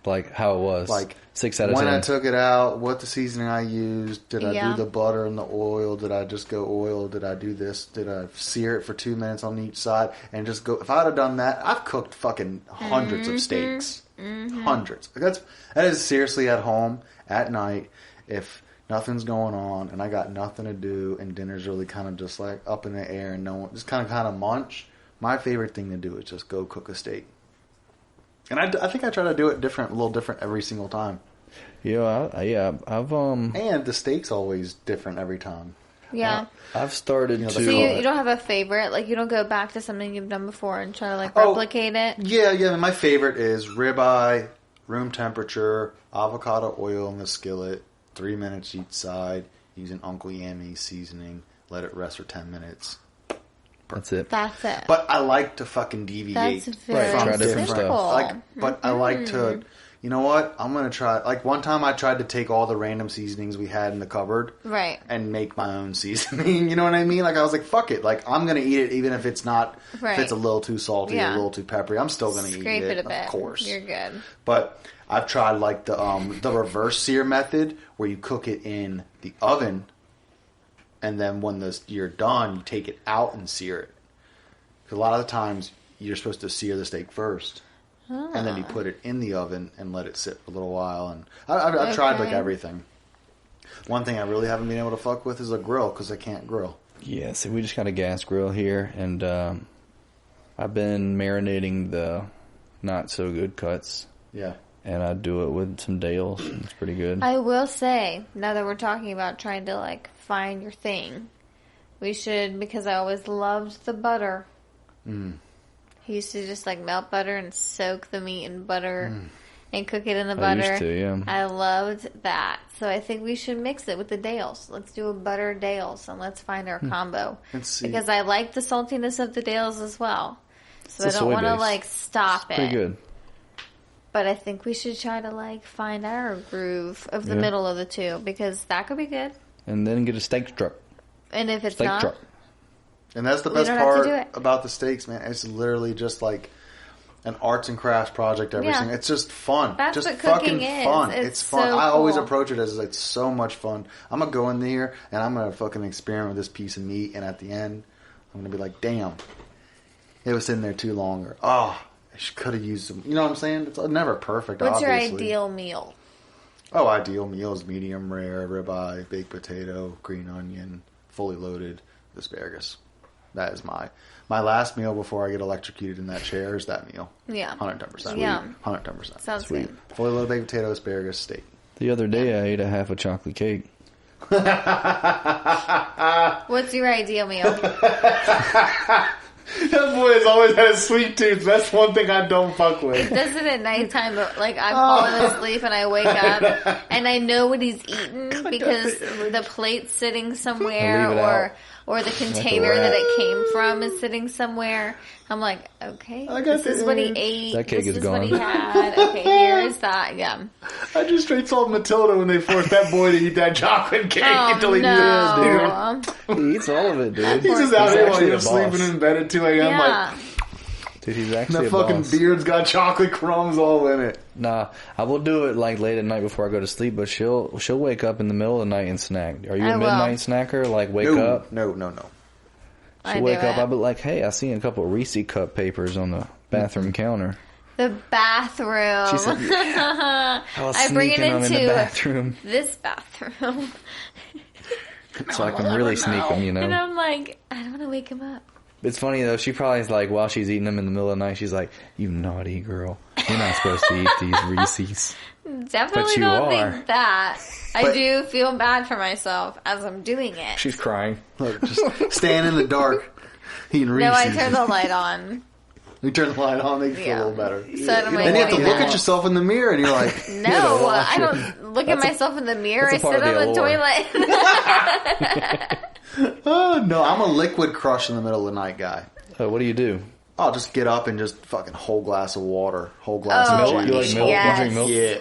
like how it was. like 6 out of when 10. I took it out, what the seasoning I used. Did I Yeah. do the butter and the oil? Did I just go oil? Did I do this? Did I sear it for 2 minutes on each side and just go? If I'd have done that, I've cooked fucking hundreds of steaks, hundreds. Like that is seriously at home at night if nothing's going on and I got nothing to do and dinner's really kind of just like up in the air and no one just kind of munch. My favorite thing to do is just go cook a steak. And I think I try to do it a little different every single time. I've And the steak's always different every time. Yeah. I've started to. So you don't have a favorite? Like, you don't go back to something you've done before and try to, like, replicate it? Yeah. My favorite is ribeye, room temperature, avocado oil in the skillet, 3 minutes each side, using Uncle Yammy's seasoning. Let it rest for 10 minutes. That's it. That's it. But I like to fucking deviate. That's very Right, try different simple. stuff. I like to, you know what? I'm going to try, like one time I tried to take all the random seasonings we had in the cupboard. Right. And make my own seasoning. You know what I mean? Like I was like, fuck it. Like I'm going to eat it even if it's not, Right. if it's a little too salty or Yeah. a little too peppery. I'm still going to eat Scrape it a bit. Of course. You're good. But I've tried like the reverse sear method where you cook it in the oven and then when you're done, you take it out and sear it. Because a lot of the times you're supposed to sear the steak first. And then you put it in the oven and let it sit for a little while. And I've tried like everything. One thing I really haven't been able to fuck with is a grill because I can't grill. Yeah, so we just got a gas grill here, and I've been marinating the not so good cuts. Yeah. And I do it with some Dales. And it's pretty good. I will say, now that we're talking about trying to, like, find your thing, we should, because I always loved the butter. He used to just, like, melt butter and soak the meat in butter and cook it in the butter. I used to, yeah. I loved that. So I think we should mix it with the Dales. Let's do a butter Dales and let's find our combo. Let's see. Because I like the saltiness of the Dales as well. So It's I a don't soy want to, base. like, stop it. Pretty good. But I think we should try to, like, find our groove of the Yeah. middle of the two, because that could be good. And then get a steak truck. And if it's Steak not, truck. And that's the We best don't have to part do it. about the steaks, man. It's literally just like an arts and crafts project every Yeah. single. It's just fun. That's just what cooking fucking is. fun. It's fun. so I always cool. approach it as it's so much fun. I'm gonna go in there and I'm gonna fucking experiment with this piece of meat, and at the end, I'm gonna be like, damn, it was sitting there too long. Or, oh, She could have used some. You know what I'm saying? It's never perfect. What's obviously. your ideal meal? Oh, ideal meal is medium rare, ribeye, baked potato, green onion, fully loaded asparagus. That is my last meal before I get electrocuted in that chair is that meal. Yeah. 110%. Yeah. 110%. Sounds Sweet. good. Fully loaded baked potato, asparagus, steak. The other day, I ate a half a chocolate cake. What's your ideal meal? That boy has always had a sweet tooth. That's one thing I don't fuck with. He does it at nighttime, but like I'm falling asleep and I wake up and I know what he's eaten because the plate's sitting somewhere Leave it or the container that it came from is sitting somewhere. I'm like, okay, this is what he ate. That cake this is is what he gone. had. Okay, here's that. Yeah. I just straight saw Matilda when they forced that boy to eat that chocolate cake until he no. He eats all of it, dude. He's just out here while actually you're a sleeping boss. in bed at 2 a.m. Yeah. Dude, he's Like, actually that a fucking boss. beard's got chocolate crumbs all in it. Nah, I will do it like late at night before I go to sleep, but she'll wake up in the middle of the night and snack. Are you I a will. midnight snacker? Like wake No, up? no. I She'll do wake up, it. I'll be like, hey, I seen a couple of Reese cup papers on the bathroom counter. The bathroom. She said, I was I bring it sneaking them in the into bathroom. this bathroom. So I can really sneak them, you And know. I'm like, I don't want to wake him up. It's funny though, she probably is like, while she's eating them in the middle of the night, she's like, you naughty girl. You're not supposed to eat these Reese's. Definitely But you don't are. think that. I But- do feel bad for myself as I'm doing it. She's crying. Look, just staying in the dark, eating No, Reese's. I turn the light on. You turn the light on, makes you feel Yeah. a little better. So I don't Then you have to wake look up. at yourself in the mirror and you're like, No, watch I it. don't look at That's a- myself in the mirror. I that's a part sit of on the the allure. toilet. oh no, I'm a liquid crush in the middle of the night guy. What do you do? I'll just get up and just fucking whole glass of water, whole glass Oh, of You juice. like milk? Yes. You drink milk? Yeah.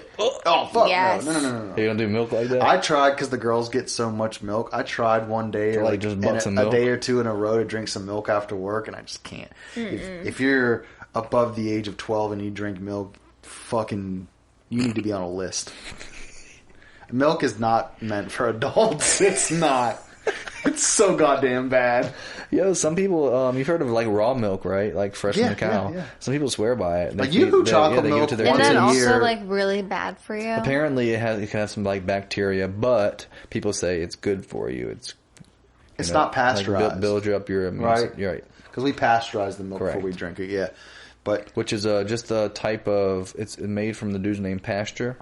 Oh fuck Yes. no. You don't do milk like that? I tried because the girls get so much milk. I tried one day, To, like, just butt some a milk? day or two in a row to drink some milk after work, and I just can't. If you're above the age of 12 and you drink milk, fucking, you need to be on a list. Milk is not meant for adults. It's not. It's so goddamn bad. Yo, some people, you've heard of like raw milk, right? Like fresh from Yeah, the cow. yeah, yeah. Some people swear by it. They Like Yoo-hoo chocolate they give it milk to their Isn't once that a kids. also year. like really bad for you? Apparently, it can have some like bacteria, but people say it's good for you. It's not like, pasteurized, build you up your immune right? system. You're right. Because we pasteurize the milk Correct. before we drink it. Yeah, but Which is just a type of. It's made from the dude's name Pasture.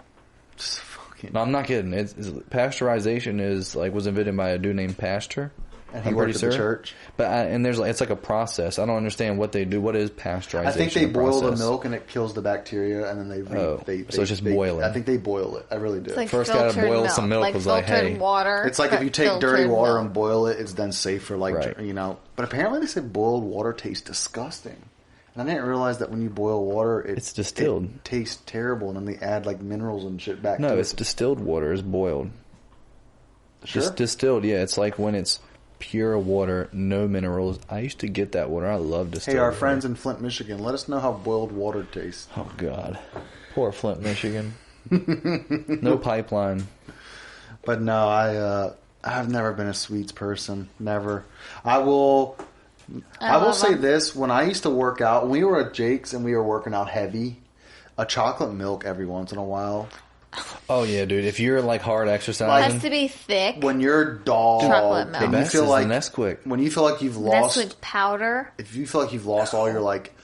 just fucking. No, I'm not kidding. Pasteurization is like was invented by a dude named Pasture. And he I'm worked pretty at the sure. church. But and there's like it's like a process. I don't understand what they do. What is pasteurization? I think they boil the process? milk and it kills the bacteria, and then they So it's just boiling. I think they boil it. I really do. It's like First gotta filtered boil milk, some milk, like was like, filtered hey. water. It's like if but you take dirty filtered water milk. and boil it, it's then safe for like, Right. you know. But apparently they say boiled water tastes disgusting. And I didn't realize that when you boil water, It's distilled. It tastes terrible, and then they add like minerals and shit back to No, it. it's distilled water. It's boiled. Sure? Just distilled. Yeah, it's like when it's pure water, no minerals. I used to get that water. I love distilled. Hey, our water. friends in Flint, Michigan, let us know how boiled water tastes. Oh God, poor Flint, Michigan. No pipeline. But no, I've never been a sweets person. Never. I will love say them. this: when I used to work out, when we were at Jake's and we were working out heavy, a chocolate milk every once in a while. Oh yeah, dude. If you're like hard It exercising, has to be thick. When you're dog, Chocolate milk. the and you best feel is like the Nesquik. when you feel like you've lost, Nesquik powder. if you feel like you've lost all your like,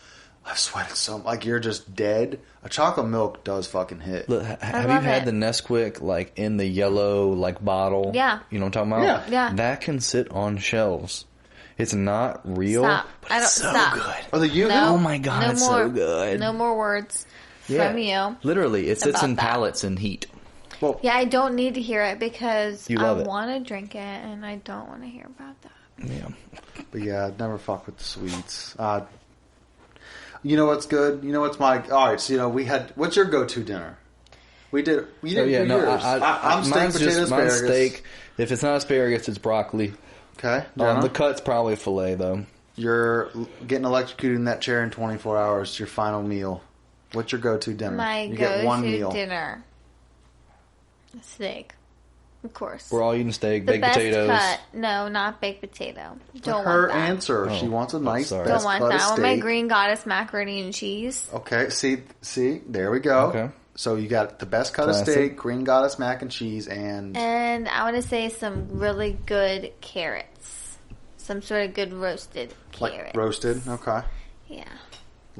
I've sweated so like you're just dead. A chocolate milk does fucking hit. Look, have you love had it. the Nesquik like in the yellow like bottle? Yeah. You know what I'm talking about? Yeah. That can sit on shelves. It's not real. Stop. But I don't it's so stop. good. Or the Yoo-hoo? No. Oh my God, no it's more, so good. No more words Yeah. from you. Literally, it sits About in that. pallets in heat. Well, Yeah, I don't need to hear it because You I love it. want to drink it and I don't want to hear about that. Yeah. but yeah, I'd never fuck with the sweets. You know what's good? You know what's my all right? So you know we had. What's your go-to dinner? We did. You So didn't yeah, do no, yours. I'm steak, mine's potato, just mine's asparagus. steak. If it's not asparagus, it's broccoli. Okay, Jenna? The cut's probably filet though. You're getting electrocuted in that chair in 24 hours. Your final meal. What's your go-to dinner? My you get one go-to meal. dinner. Steak. Of course. We're all eating steak, The baked best potatoes. cut. No, not baked potato. Don't Her want that. answer. She wants a nice sorry. best Don't want cut that. of I want my steak. green goddess macaroni and cheese. Okay, see, there we go. Okay. So you got the best cut Classic. of steak, green goddess mac and cheese, and And I want to say some really good carrots. Some sort of good roasted like carrots. roasted. Okay, Yeah.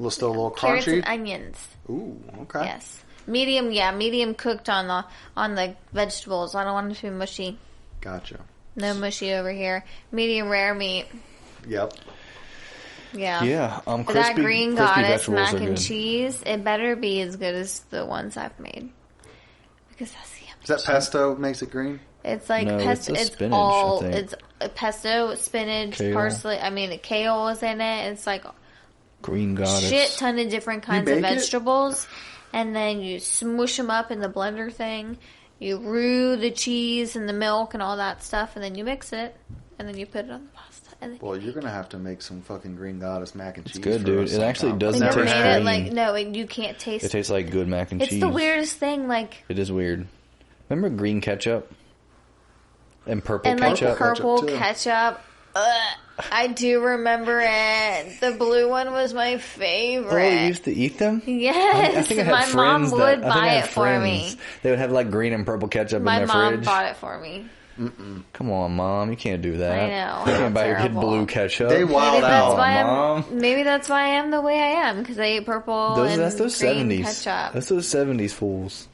still a little Carrots crunchy. and onions. Ooh, okay. Yes. Medium cooked on the vegetables. I don't want it to be mushy. Gotcha. No mushy over here. Medium rare meat. Yep. Yeah. Yeah, For crispy, that green crispy goddess vegetables mac are and good. cheese, it better be as good as the ones I've made. Because that's yummy. Is that pesto makes it green? It's like No, pesto. it's a It's spinach, I all. think. It's pesto, spinach, Kale. parsley. I mean, kale is in it. It's like Green goddess. shit ton of different kinds of bake it? vegetables, and then you smush them up in the blender thing. You roux the cheese and the milk and all that stuff, and then you mix it, and then you put it on the pasta. And then Well, you're gonna have to make some fucking green goddess mac and cheese. good, for dude. us It actually sometime. doesn't you taste never made it green. like no, you can't taste. It tastes like good mac and It's cheese. the weirdest thing, like It is weird. Remember green ketchup? And purple and like ketchup? purple Ketchup, too. ketchup. I do remember it. The blue one was my favorite. Oh, you used to eat them? Yes, I think I had my mom friends would that, I think I buy had it for me. friends. They would have like green and purple ketchup My in their mom fridge. bought it for me. Come on, Mom. You can't do that. I know. You can't buy your kid Terrible. blue ketchup. They wild out, Mom. Maybe that's why I am the way I am, because I ate purple That's and those green 70s. ketchup. That's those 70s fools.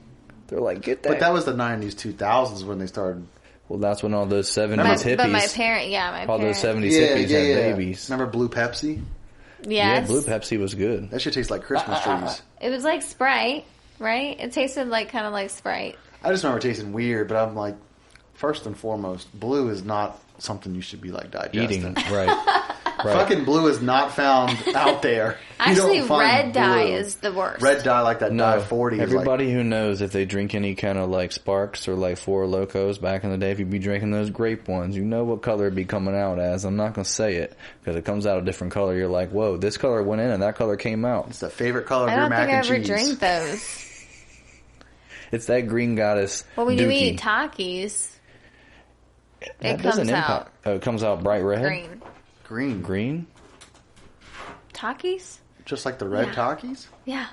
They're like, get that. But that was the 90s, 2000s when they started. Well, that's when all those 70s but hippies. my my all those parent. 70s hippies had babies. Remember Blue Pepsi? Yeah, Yes. Blue Pepsi was good. That shit tastes like Christmas trees. It was like Sprite, right? It tasted like kind of like Sprite. I just remember it tasting weird, but I'm like, first and foremost, blue is not something you should be like digesting. Eating, right. Fucking blue is not found out there. You Actually, don't find red dye blue. is the worst. Red dye, like that dye No, 40. everybody who knows if they drink any kind of like Sparks or like Four Locos back in the day, if you'd be drinking those grape ones, you know what color it'd be coming out as. I'm not going to say it because it comes out a different color. You're like, whoa, this color went in and that color came out. It's the favorite color of I your don't mac think I and ever cheese. drink those. It's that green goddess. Well, when you dookie. eat Takis, That it doesn't comes impact. out Oh, it comes out bright red. green. Green. Green. Takis? Just like the red Yeah. Takis? Yeah.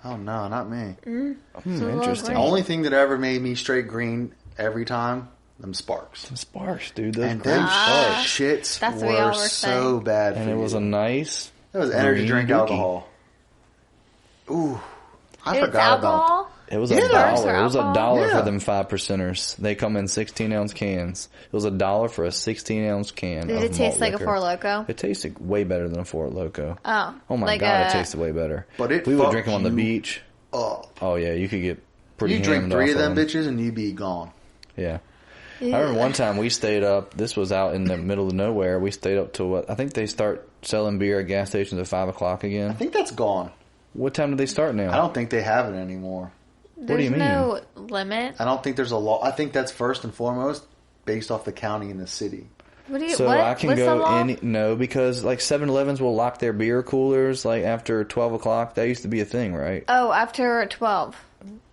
Oh, no, not me. It's a little Interesting. The green. only thing that ever made me straight green every time, them Sparks. Sparks, dude. Those And great them Sparks. shits That's what y'all were were so saying. bad And for it was you. a nice. It was energy green drink dookie. alcohol. Ooh. I It's forgot about alcohol? It was Yeah. $1. Sparks are It was alcohol? $1 for Yeah. them 5%ers. They come in 16-ounce cans. It was $1 for a 16-ounce can. Did of it taste malt like liquor. a Four Loko? It tasted way better than a Four Loko. Oh. Oh my like god, a- it tasted way better. But it we would fucked drink them on the you beach. up. Oh yeah, you could get pretty. You drink hammed 3 off of them them. bitches and you be gone. Yeah. I remember one time we stayed up. This was out in the middle of nowhere. We stayed up till what? I think they start selling beer at gas stations at 5 o'clock I again. think that's gone. What time do they start now? I don't think they have it anymore. There's do you mean? no limit. I don't think there's a law. I think that's first and foremost based off the county and the city. What do you? So what? I can What's the go law? any no because like 7-Elevens will lock their beer coolers like after 12 o'clock. That used to be a thing, right? Oh, after 12.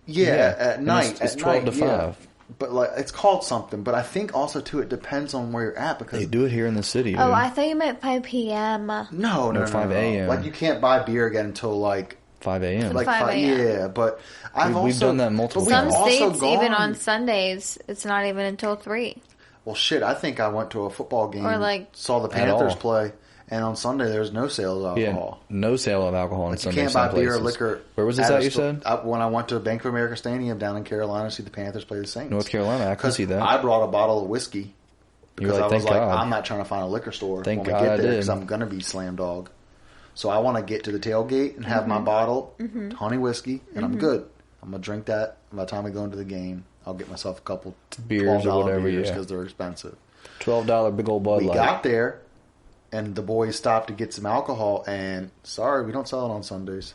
Yeah, at And night. It's at 12 night, to yeah. 5. But like it's called something. But I think also too it depends on where you're at because They do it here in the city. Dude. Oh, I thought you meant 5 p.m. no, 5 a.m. Like you can't buy beer again until like 5 a.m. like 5 a.m. Yeah, but We've done that multiple but Some we've also states, even gone- on Sundays, it's not even until 3. Well, shit, I think I went to a football game, Or, like- saw the At Panthers all. play, and on Sunday there's no sales of yeah, alcohol. no sale of alcohol on Like you Sunday. can't buy some beer or places. liquor. Where was this a at? You sto- said when I went to Bank of America Stadium down in Carolina to see the Panthers play the Saints. North Carolina. I can 'Cause see that. I brought a bottle of whiskey You're because like, I was thank like, God. I'm not trying to find a liquor store Thank when we God get I there did. because I'm gonna be slam dog. So I want to get to the tailgate and have my bottle, honey whiskey, and I'm good. I'm gonna drink that. By the time we go into the game, I'll get myself a couple Beers or $12 whatever, beers yeah. because they're expensive. $12 big old Bud We Light. got there, and the boys stopped to get some alcohol, and sorry, we don't sell it on Sundays.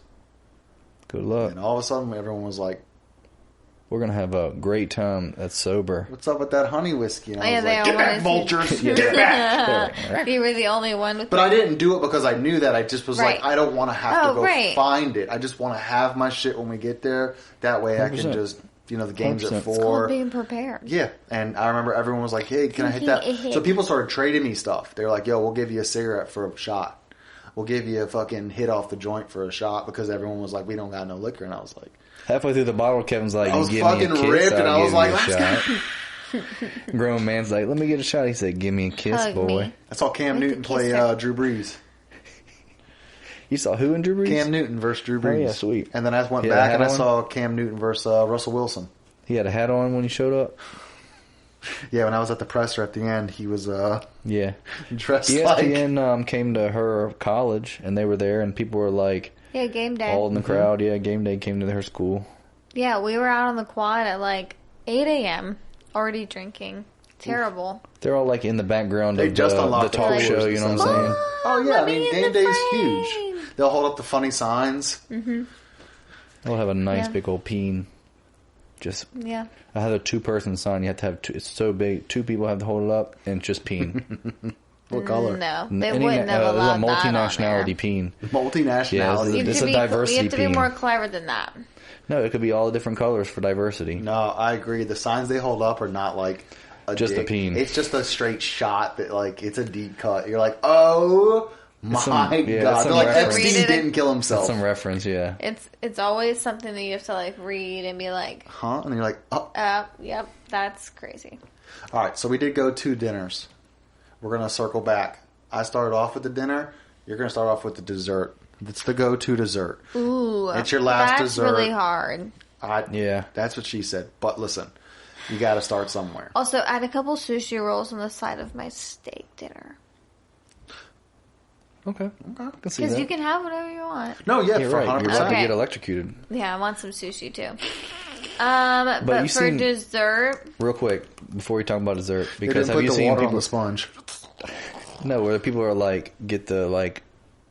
Good luck. And all of a sudden, everyone was like, We're gonna have a great time that's sober. "What's up with that honey whiskey?" And I Yeah, was they like, all "Get back, wanted to- vultures! Get back!" You were the only one with But I didn't do it because I knew that. I just was Right. like, I don't want to have to Oh, go right. find it. I just want to have my shit when we get there. That way, I can 100%. just the game's at 100%. 4. It's called being prepared. Yeah, and I remember everyone was like, hey, can I hit that? So people started trading me stuff. They were like, yo, we'll give you a cigarette for a shot. We'll give you a fucking hit off the joint for a shot, because everyone was like, we don't got no liquor. And I was like... Halfway through the bottle, Kevin's like, I was you give me a fucking kiss, ripped, and I was like, let's let's go. Grown man's like, let me get a shot. He said, give me a kiss, Hug boy. me. I saw Cam Newton play Drew Brees. You saw who in Drew Brees? Cam Newton versus Drew Brees. Oh, yeah, sweet. And then I went He had a back hat and I on? saw Cam Newton versus Russell Wilson. He had a hat on when he showed up? Yeah, when I was at the presser at the end, he was Yeah. dressed like... ESPN came to her college, and they were there, and people were like, Yeah, game day. all in the crowd. Yeah, game day came to her school. Yeah, we were out on the quad at like 8 a.m. already drinking. Terrible. They're all like in the background They of just the unlocked talk the show, doors you know and what I'm stuff. saying? Oh, yeah, Let I me mean, in game the day's frame. huge. They'll hold up the funny signs. They'll have a nice Yeah. big old peen. Just, Yeah. I had a 2-person sign. You have to have two. It's so big. 2 people have to hold it up, and just peen. What color? No, they Any- wouldn't have It's a allowed that on multinationality there. peen. Multinationality. Yeah, You have It's to a be, diversity you have to be peen. more clever than that. No, it could be all the different colors for diversity. No, I agree. The signs they hold up are not like Just a dig. peen. It's just a straight shot that, like, it's a deep cut. You're like, oh my some- yeah, it's god! some They're like, reference. Epstein Read it. didn't kill himself. That's some reference, yeah. It's always something that you have to like read and be like, Huh? And you're like, oh. yep, that's crazy. All right, so we did go 2 dinners. We're going to circle back. I started off with the dinner. You're going to start off with the dessert. It's the go-to dessert. Ooh, It's your last that's dessert. really hard. Yeah. That's what she said. But listen, you got to start somewhere. Also, add a couple sushi rolls on the side of my steak dinner. Okay. I can see Because that. you can have whatever you want. No, yeah, You're for right. 100%. You're about to Okay. get electrocuted. Yeah, I want some sushi too. But you for seen- dessert, Real quick, before we talk about dessert, They because didn't have put you the seen water on people... the sponge. No, where people are like, get the like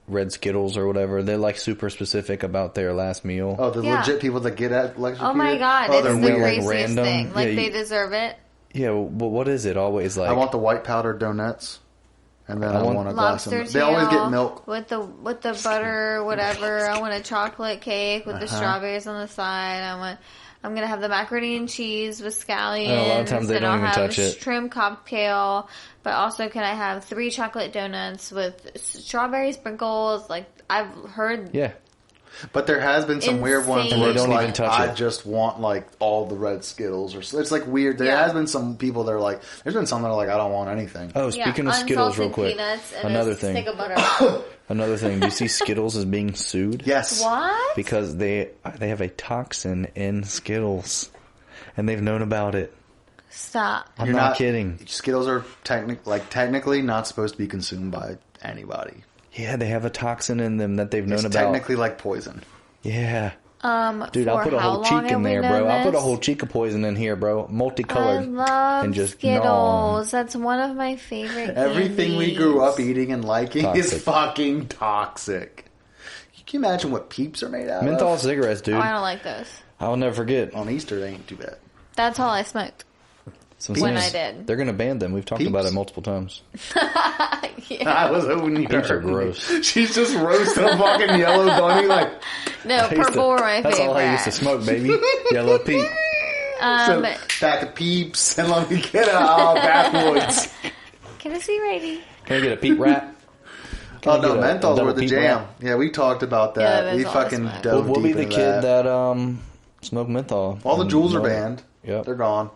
red Skittles or whatever. They're like super specific about their last meal. Oh, the Yeah. legit people that get electrocuted? oh my god, Oh, it's they're the weird. Like, craziest random- thing. Like yeah, they you- deserve it. Yeah, but what is it always like? I want the white powdered donuts. And then I want a glass Lobster of milk. They always tail get milk. with the butter, whatever. I want a chocolate cake with the strawberries on the side. I'm gonna have the macaroni and cheese with scallions. Oh, a lot of times they and don't I'll even have touch it. shrimp cocktail. But also, can I have 3 chocolate donuts with strawberry sprinkles? Like I've heard. Yeah. But there has been some weird ones Insane. where And they it's don't like, even touch I it. just want like all the red Skittles. Or it's like weird. There Yeah. has been some people that are like, there's been some that are like, I don't want anything. Oh, speaking of Skittles, real unsalted quick. peanuts and Another a thing. stick of butter. Another thing. Do you see Skittles is being sued? Yes. What? Because they have a toxin in Skittles, and they've known about it. Stop. I'm You're not kidding. Skittles are technically not supposed to be consumed by anybody. Yeah, they have a toxin in them that they've known It's about. technically like poison. Yeah. Dude, Dude, I'll put a whole cheek in there, bro. I'll put a whole cheek of poison in here, bro. I Multicolored. love and just Skittles. nom. That's one of my favorite Everything we candies. grew up eating and liking is Toxic. fucking toxic. Can you imagine what Peeps are made out Menthol of? cigarettes, dude. Oh, I don't like those. I'll never forget. On Easter, they ain't too bad. That's all I smoked. Some When things- I did. They're going to ban them. We've talked Peeps? about it multiple times. Yeah. I was hoping you Peeps are heard. gross. She's just roasting a fucking yellow bunny like No, I used to- purple were my That's favorite. all I used to smoke, baby. Yellow Pete. so pack of Peeps and let me get backwoods. Can I see righty? Can I get a Pete rat? Can Oh I no, get a menthols double were the Pete jam. rat? Yeah, we talked about Yeah, that. that's We all I fucking smoked. dove We'll deep be the into kid that. that smoked menthol. All the And jewels are no- banned. Yep. They're gone.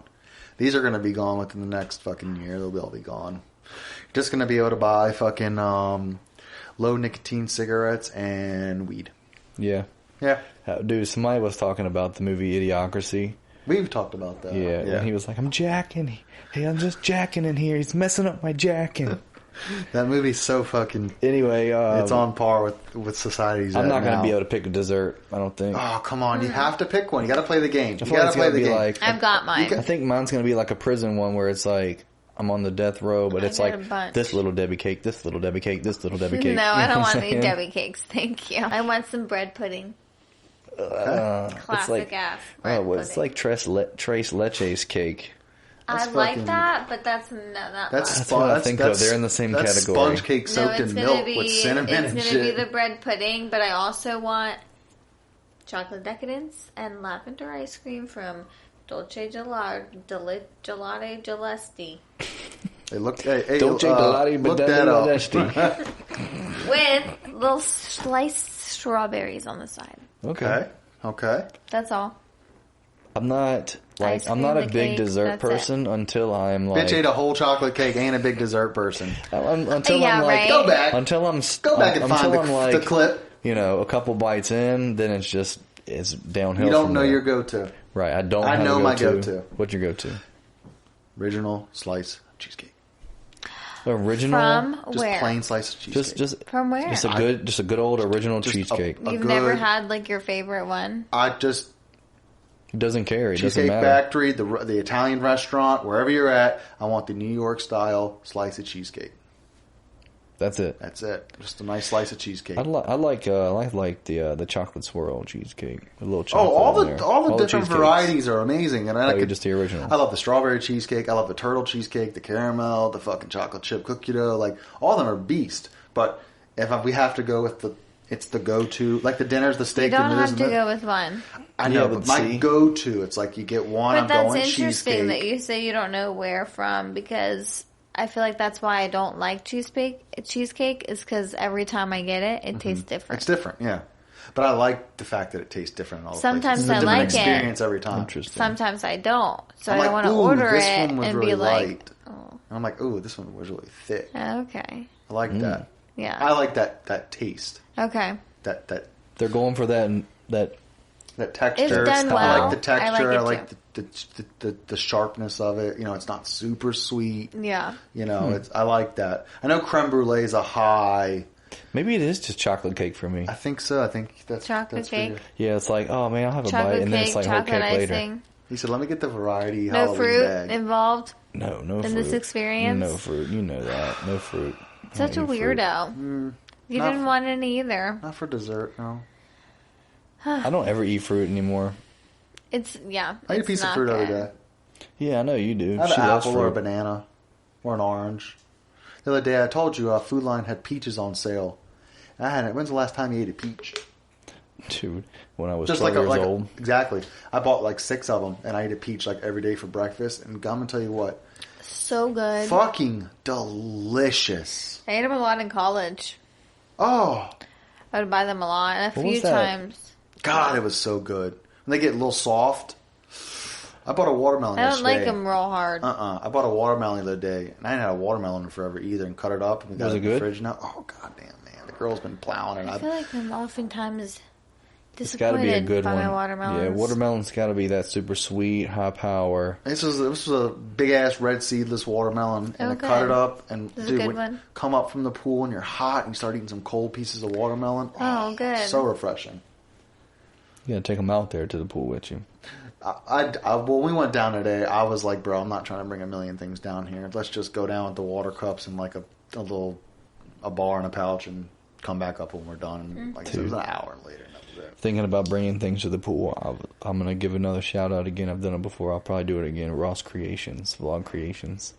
These are going to be gone within the next fucking year. They'll all be gone. You're just going to be able to buy fucking low nicotine cigarettes and weed. Yeah. Yeah, Dude, somebody was talking about the movie Idiocracy. we've talked about that. Yeah. And he was like, I'm jacking. Hey, I'm just jacking in here. He's messing up my jacking. That movie's so fucking. Anyway, It's on par with society's. I'm at not going to now. be able to pick a dessert, I don't think. Oh come on! You have to pick one. You got to play the game. I You feel like got it's to play gonna the be game. like I've got mine. I think mine's going to be like a prison one where it's like I'm on the death row, but it's got a like bunch. this little Debbie cake, this little Debbie cake, this little Debbie cake. No, You I know don't what want I'm any saying? Debbie cakes. Thank you. I want some bread pudding. It's Classic like, ass bread oh, well, it's pudding. like Tres Leches cake. I That's like fucking- that, but that's not That's what I think of. They're in the same that's category. Sponge cake no, soaked it's in gonna milk be with cinnamon and it's gonna shit. be the bread pudding, but I also want chocolate decadence and lavender ice cream from Dolce Gelati Gelesti. Hey, look that up. With little sliced strawberries on the side. Okay. That's all. I'm not a big dessert person until I'm like. Bitch ate a whole chocolate cake and a big dessert person. Until I'm like, right. Go back. Until I'm Go back and find the clip. You know, a couple bites in, then it's downhill. You don't from know there. your go-to. Right, I don't. I have know a my go-to. go-to. What's your go-to? Original slice cheesecake. Original. From Just where? plain slice of cheesecake. From where? Just a good old original cheesecake. You've never had like your favorite one? It doesn't carry. It Cheesecake doesn't matter. Factory, the Italian restaurant, wherever you're at, I want the New York style slice of cheesecake. That's it. That's it. Just a nice slice of cheesecake. I like the chocolate swirl cheesecake. A little chocolate. All the different varieties are amazing, and I could just the original. I love the strawberry cheesecake. I love the turtle cheesecake, the caramel, the fucking chocolate chip cookie dough. Like all of them are beast. But if we have to go with it's the go-to. Like the dinner's the steak. You don't the have to go with one. I know, Yeah, but my go-to, it's like you get one. But I'm that's going interesting cheesecake. that you say you don't know where from, because I feel like that's why I don't like cheesecake is because every time I get it, it tastes different. It's different, yeah. But I like the fact that it tastes different in all the Sometimes places. It's a I different like it. experience every time. Interesting. Sometimes I don't. So I'm I don't want to ooh, order this it one was and really be like, light. oh, And I'm like, ooh, this one was really thick. okay. I like that. Yeah. I like that taste. Okay. That They're going for that texture. If done I well, like the texture. I I like like the sharpness of it. You know, it's not super sweet. Yeah. You know, I like that. I know creme brulee is a high. Maybe it is just chocolate cake for me. I think so. I think that's Chocolate cake. Yeah, it's like, oh man, I'll have a Chocolate bite, and then cake, it's like whole chocolate cake later. icing. He said, "Let me get the variety No Halloween fruit bag." involved No in fruit. this experience. No fruit. You know that. No fruit. Such a I don't eat fruit. weirdo. You not didn't want any either. Not for dessert, no. I don't ever eat fruit anymore. I ate a piece of fruit the other day. Yeah, I know you do. I have She an loves apple or a fruit. banana or an orange. The other day I told you Food Line had peaches on sale. And I had it. When's the last time you ate a peach? Dude, when I was Just 12 years old. Exactly. I bought like 6 of them and I ate a peach like every day for breakfast. And I'm going to tell you what. So good. Fucking delicious. I ate them a lot in college. Oh. I would buy them a lot, and a What few was that? times. God, it was so good. When they get a little soft. I bought a watermelon I don't yesterday. like them real hard. I bought a watermelon the other day, and I hadn't had a watermelon in forever either, and cut it up, and we got Was it it in the good? fridge now. Oh, goddamn, man. The girl's been plowing, and I feel like I'm oftentimes It's got to be a disappointed good by one. my watermelons. Yeah, watermelon's got to be that super sweet, high power. This was a big-ass red seedless watermelon, and I cut good. it up, and This is a good when one. you come up from the pool, and you're hot, and you start eating some cold pieces of watermelon. Oh, good. So refreshing. You got to take them out there to the pool with you. When we went down today, I was like, bro, I'm not trying to bring a million things down here. Let's just go down with the water cups and like a bar and a pouch and come back up when we're done. And like I said, it was an hour later. And that was it. Thinking about bringing things to the pool, I'm going to give another shout out again. I've done it before. I'll probably do it again. Ross Creations, Vlog Creations.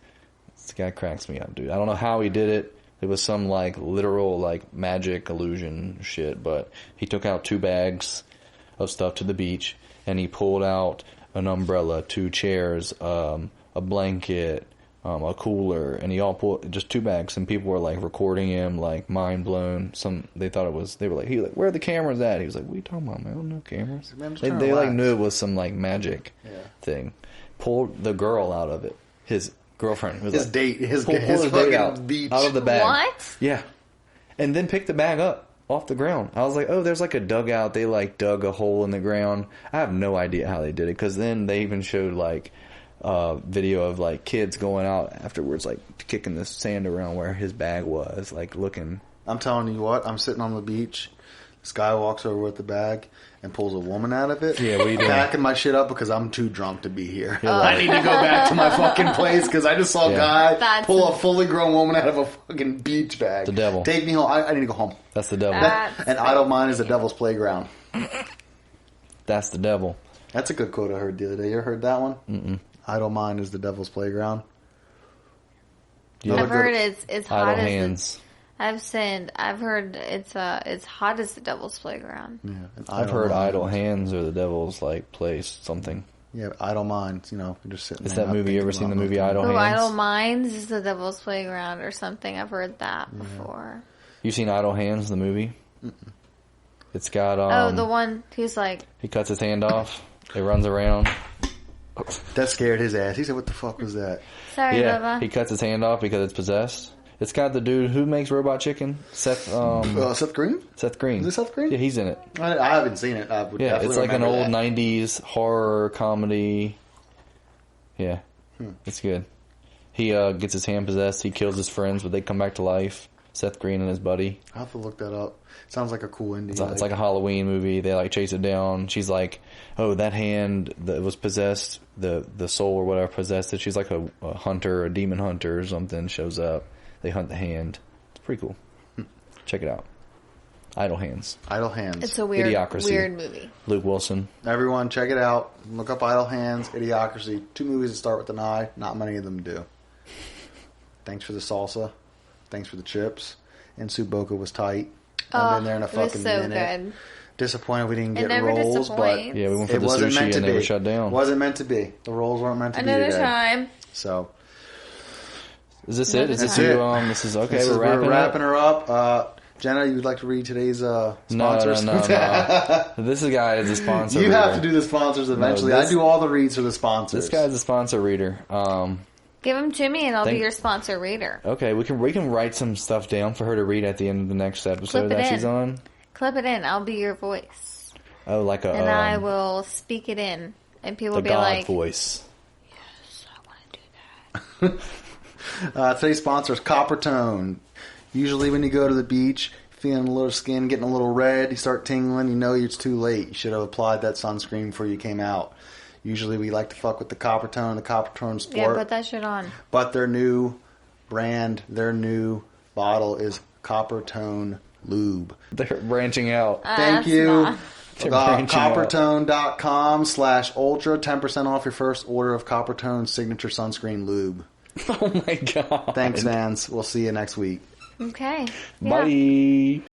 This guy cracks me up, dude. I don't know how he did it. It was some like literal like magic illusion shit, but he took out 2 bags of stuff to the beach, and he pulled out an umbrella, 2 chairs, a blanket, a cooler, and he all pulled just 2 bags, and people were like recording him, like mind blown. They were like, where are the cameras at? He was like, what are you talking about, man? No cameras. Man, I'm just They trying to like relax. knew it was some like magic thing. Pulled the girl out of it. His girlfriend. Was His like, date, his pull date date out, beach. out of the bag. What? Yeah. And then picked the bag up off the ground. I was like, oh, there's like a dugout. They like dug a hole in the ground. I have no idea how they did it, because then they even showed like video of like kids going out afterwards, like kicking the sand around where his bag was, like looking. I'm telling you what, I'm sitting on the beach. This guy walks over with the bag and pulls a woman out of it. Yeah, what are you doing? Packing my shit up because I'm too drunk to be here. You're like- I need to go back to my fucking place because I just saw a Yeah. guy That's- pull a fully grown woman out of a fucking beach bag. The devil. Take me home. I need to go home. That's the devil. That's And idle mind is the devil's playground. That's the devil. That's a good quote I heard the other day. You ever heard that one? Mm-mm. Idle mind is the devil's playground. Yeah. I've heard it's hot Idle as hands. I've heard it's hot as the devil's playground. Yeah, an I've heard mind. idle hands or the devil's like place something. Yeah, Idle Minds. You know, just sitting. Is there that not movie? You thinking ever seen the about movie nothing. Idle Oh, Hands? Idle Minds is the Devil's Playground or something. I've heard that before. You seen Idle Hands, the movie? Mm-mm. It's got the one who's like he cuts his hand off. He runs around. That scared his ass. He said, "What the fuck was that?" sorry, Yeah, Bubba. he cuts his hand off because it's possessed. It's got the dude who makes Robot Chicken, Seth. Seth Green. Seth Green. Is it Seth Green? Yeah, he's in it. I haven't seen it. I would Yeah, definitely it's like an remember old that. '90s horror comedy. Yeah, it's good. He gets his hand possessed. He kills his friends, but they come back to life. Seth Green and his buddy. I'll have to look that up. Sounds like a cool indie. It's like a Halloween movie. They like chase it down. She's like, "Oh, that hand that was possessed, the soul or whatever possessed it." She's like a hunter, a demon hunter or something. Shows up. They hunt the hand. It's pretty cool. Check it out. Idle Hands. Idle Hands. It's a weird Idiocracy. movie. Luke Wilson. Everyone, check it out. Look up Idle Hands, Idiocracy. 2 movies that start with an I. Not many of them do. Thanks for the salsa. Thanks for the chips. And Suboka was tight. I've been there in a It was fucking so minute. good. Disappointed we didn't It get never rolls, but disappoints. Yeah, we went for it the wasn't meant sushi to and be. they were shut down. Wasn't meant to be. The rolls weren't meant to be Another today. time. So Is this it? Is this That's you? it. This is okay. this is- We're wrapping her up. Jenna, you'd like to read today's sponsors? No. This guy is a sponsor. You reader. have to do the sponsors eventually. this- I do all the reads for the sponsors. This guy's a sponsor reader. Give them to me and I'll Thank- be your sponsor reader. Okay, we can write some stuff down for her to read at the end of the next episode Clip it that in. she's on. Clip it in. I'll be your voice. Oh, like a And I will speak it in. And people the will be God like, voice. yes, I want to do that. Today's sponsor is Coppertone. Usually when you go to the beach, feeling a little skin getting a little red, you start tingling, you know it's too late. You should have applied that sunscreen before you came out. Usually we like to fuck with the Coppertone Sport. Yeah, put that shit on. But their new brand, their new bottle is Coppertone Lube. They're branching out. Thank That's you. not- They're branching out. Coppertone.com/ultra. 10% off your first order of Coppertone's signature sunscreen lube. Oh my god. Thanks, fans. We'll see you next week. Okay. Yeah. Bye.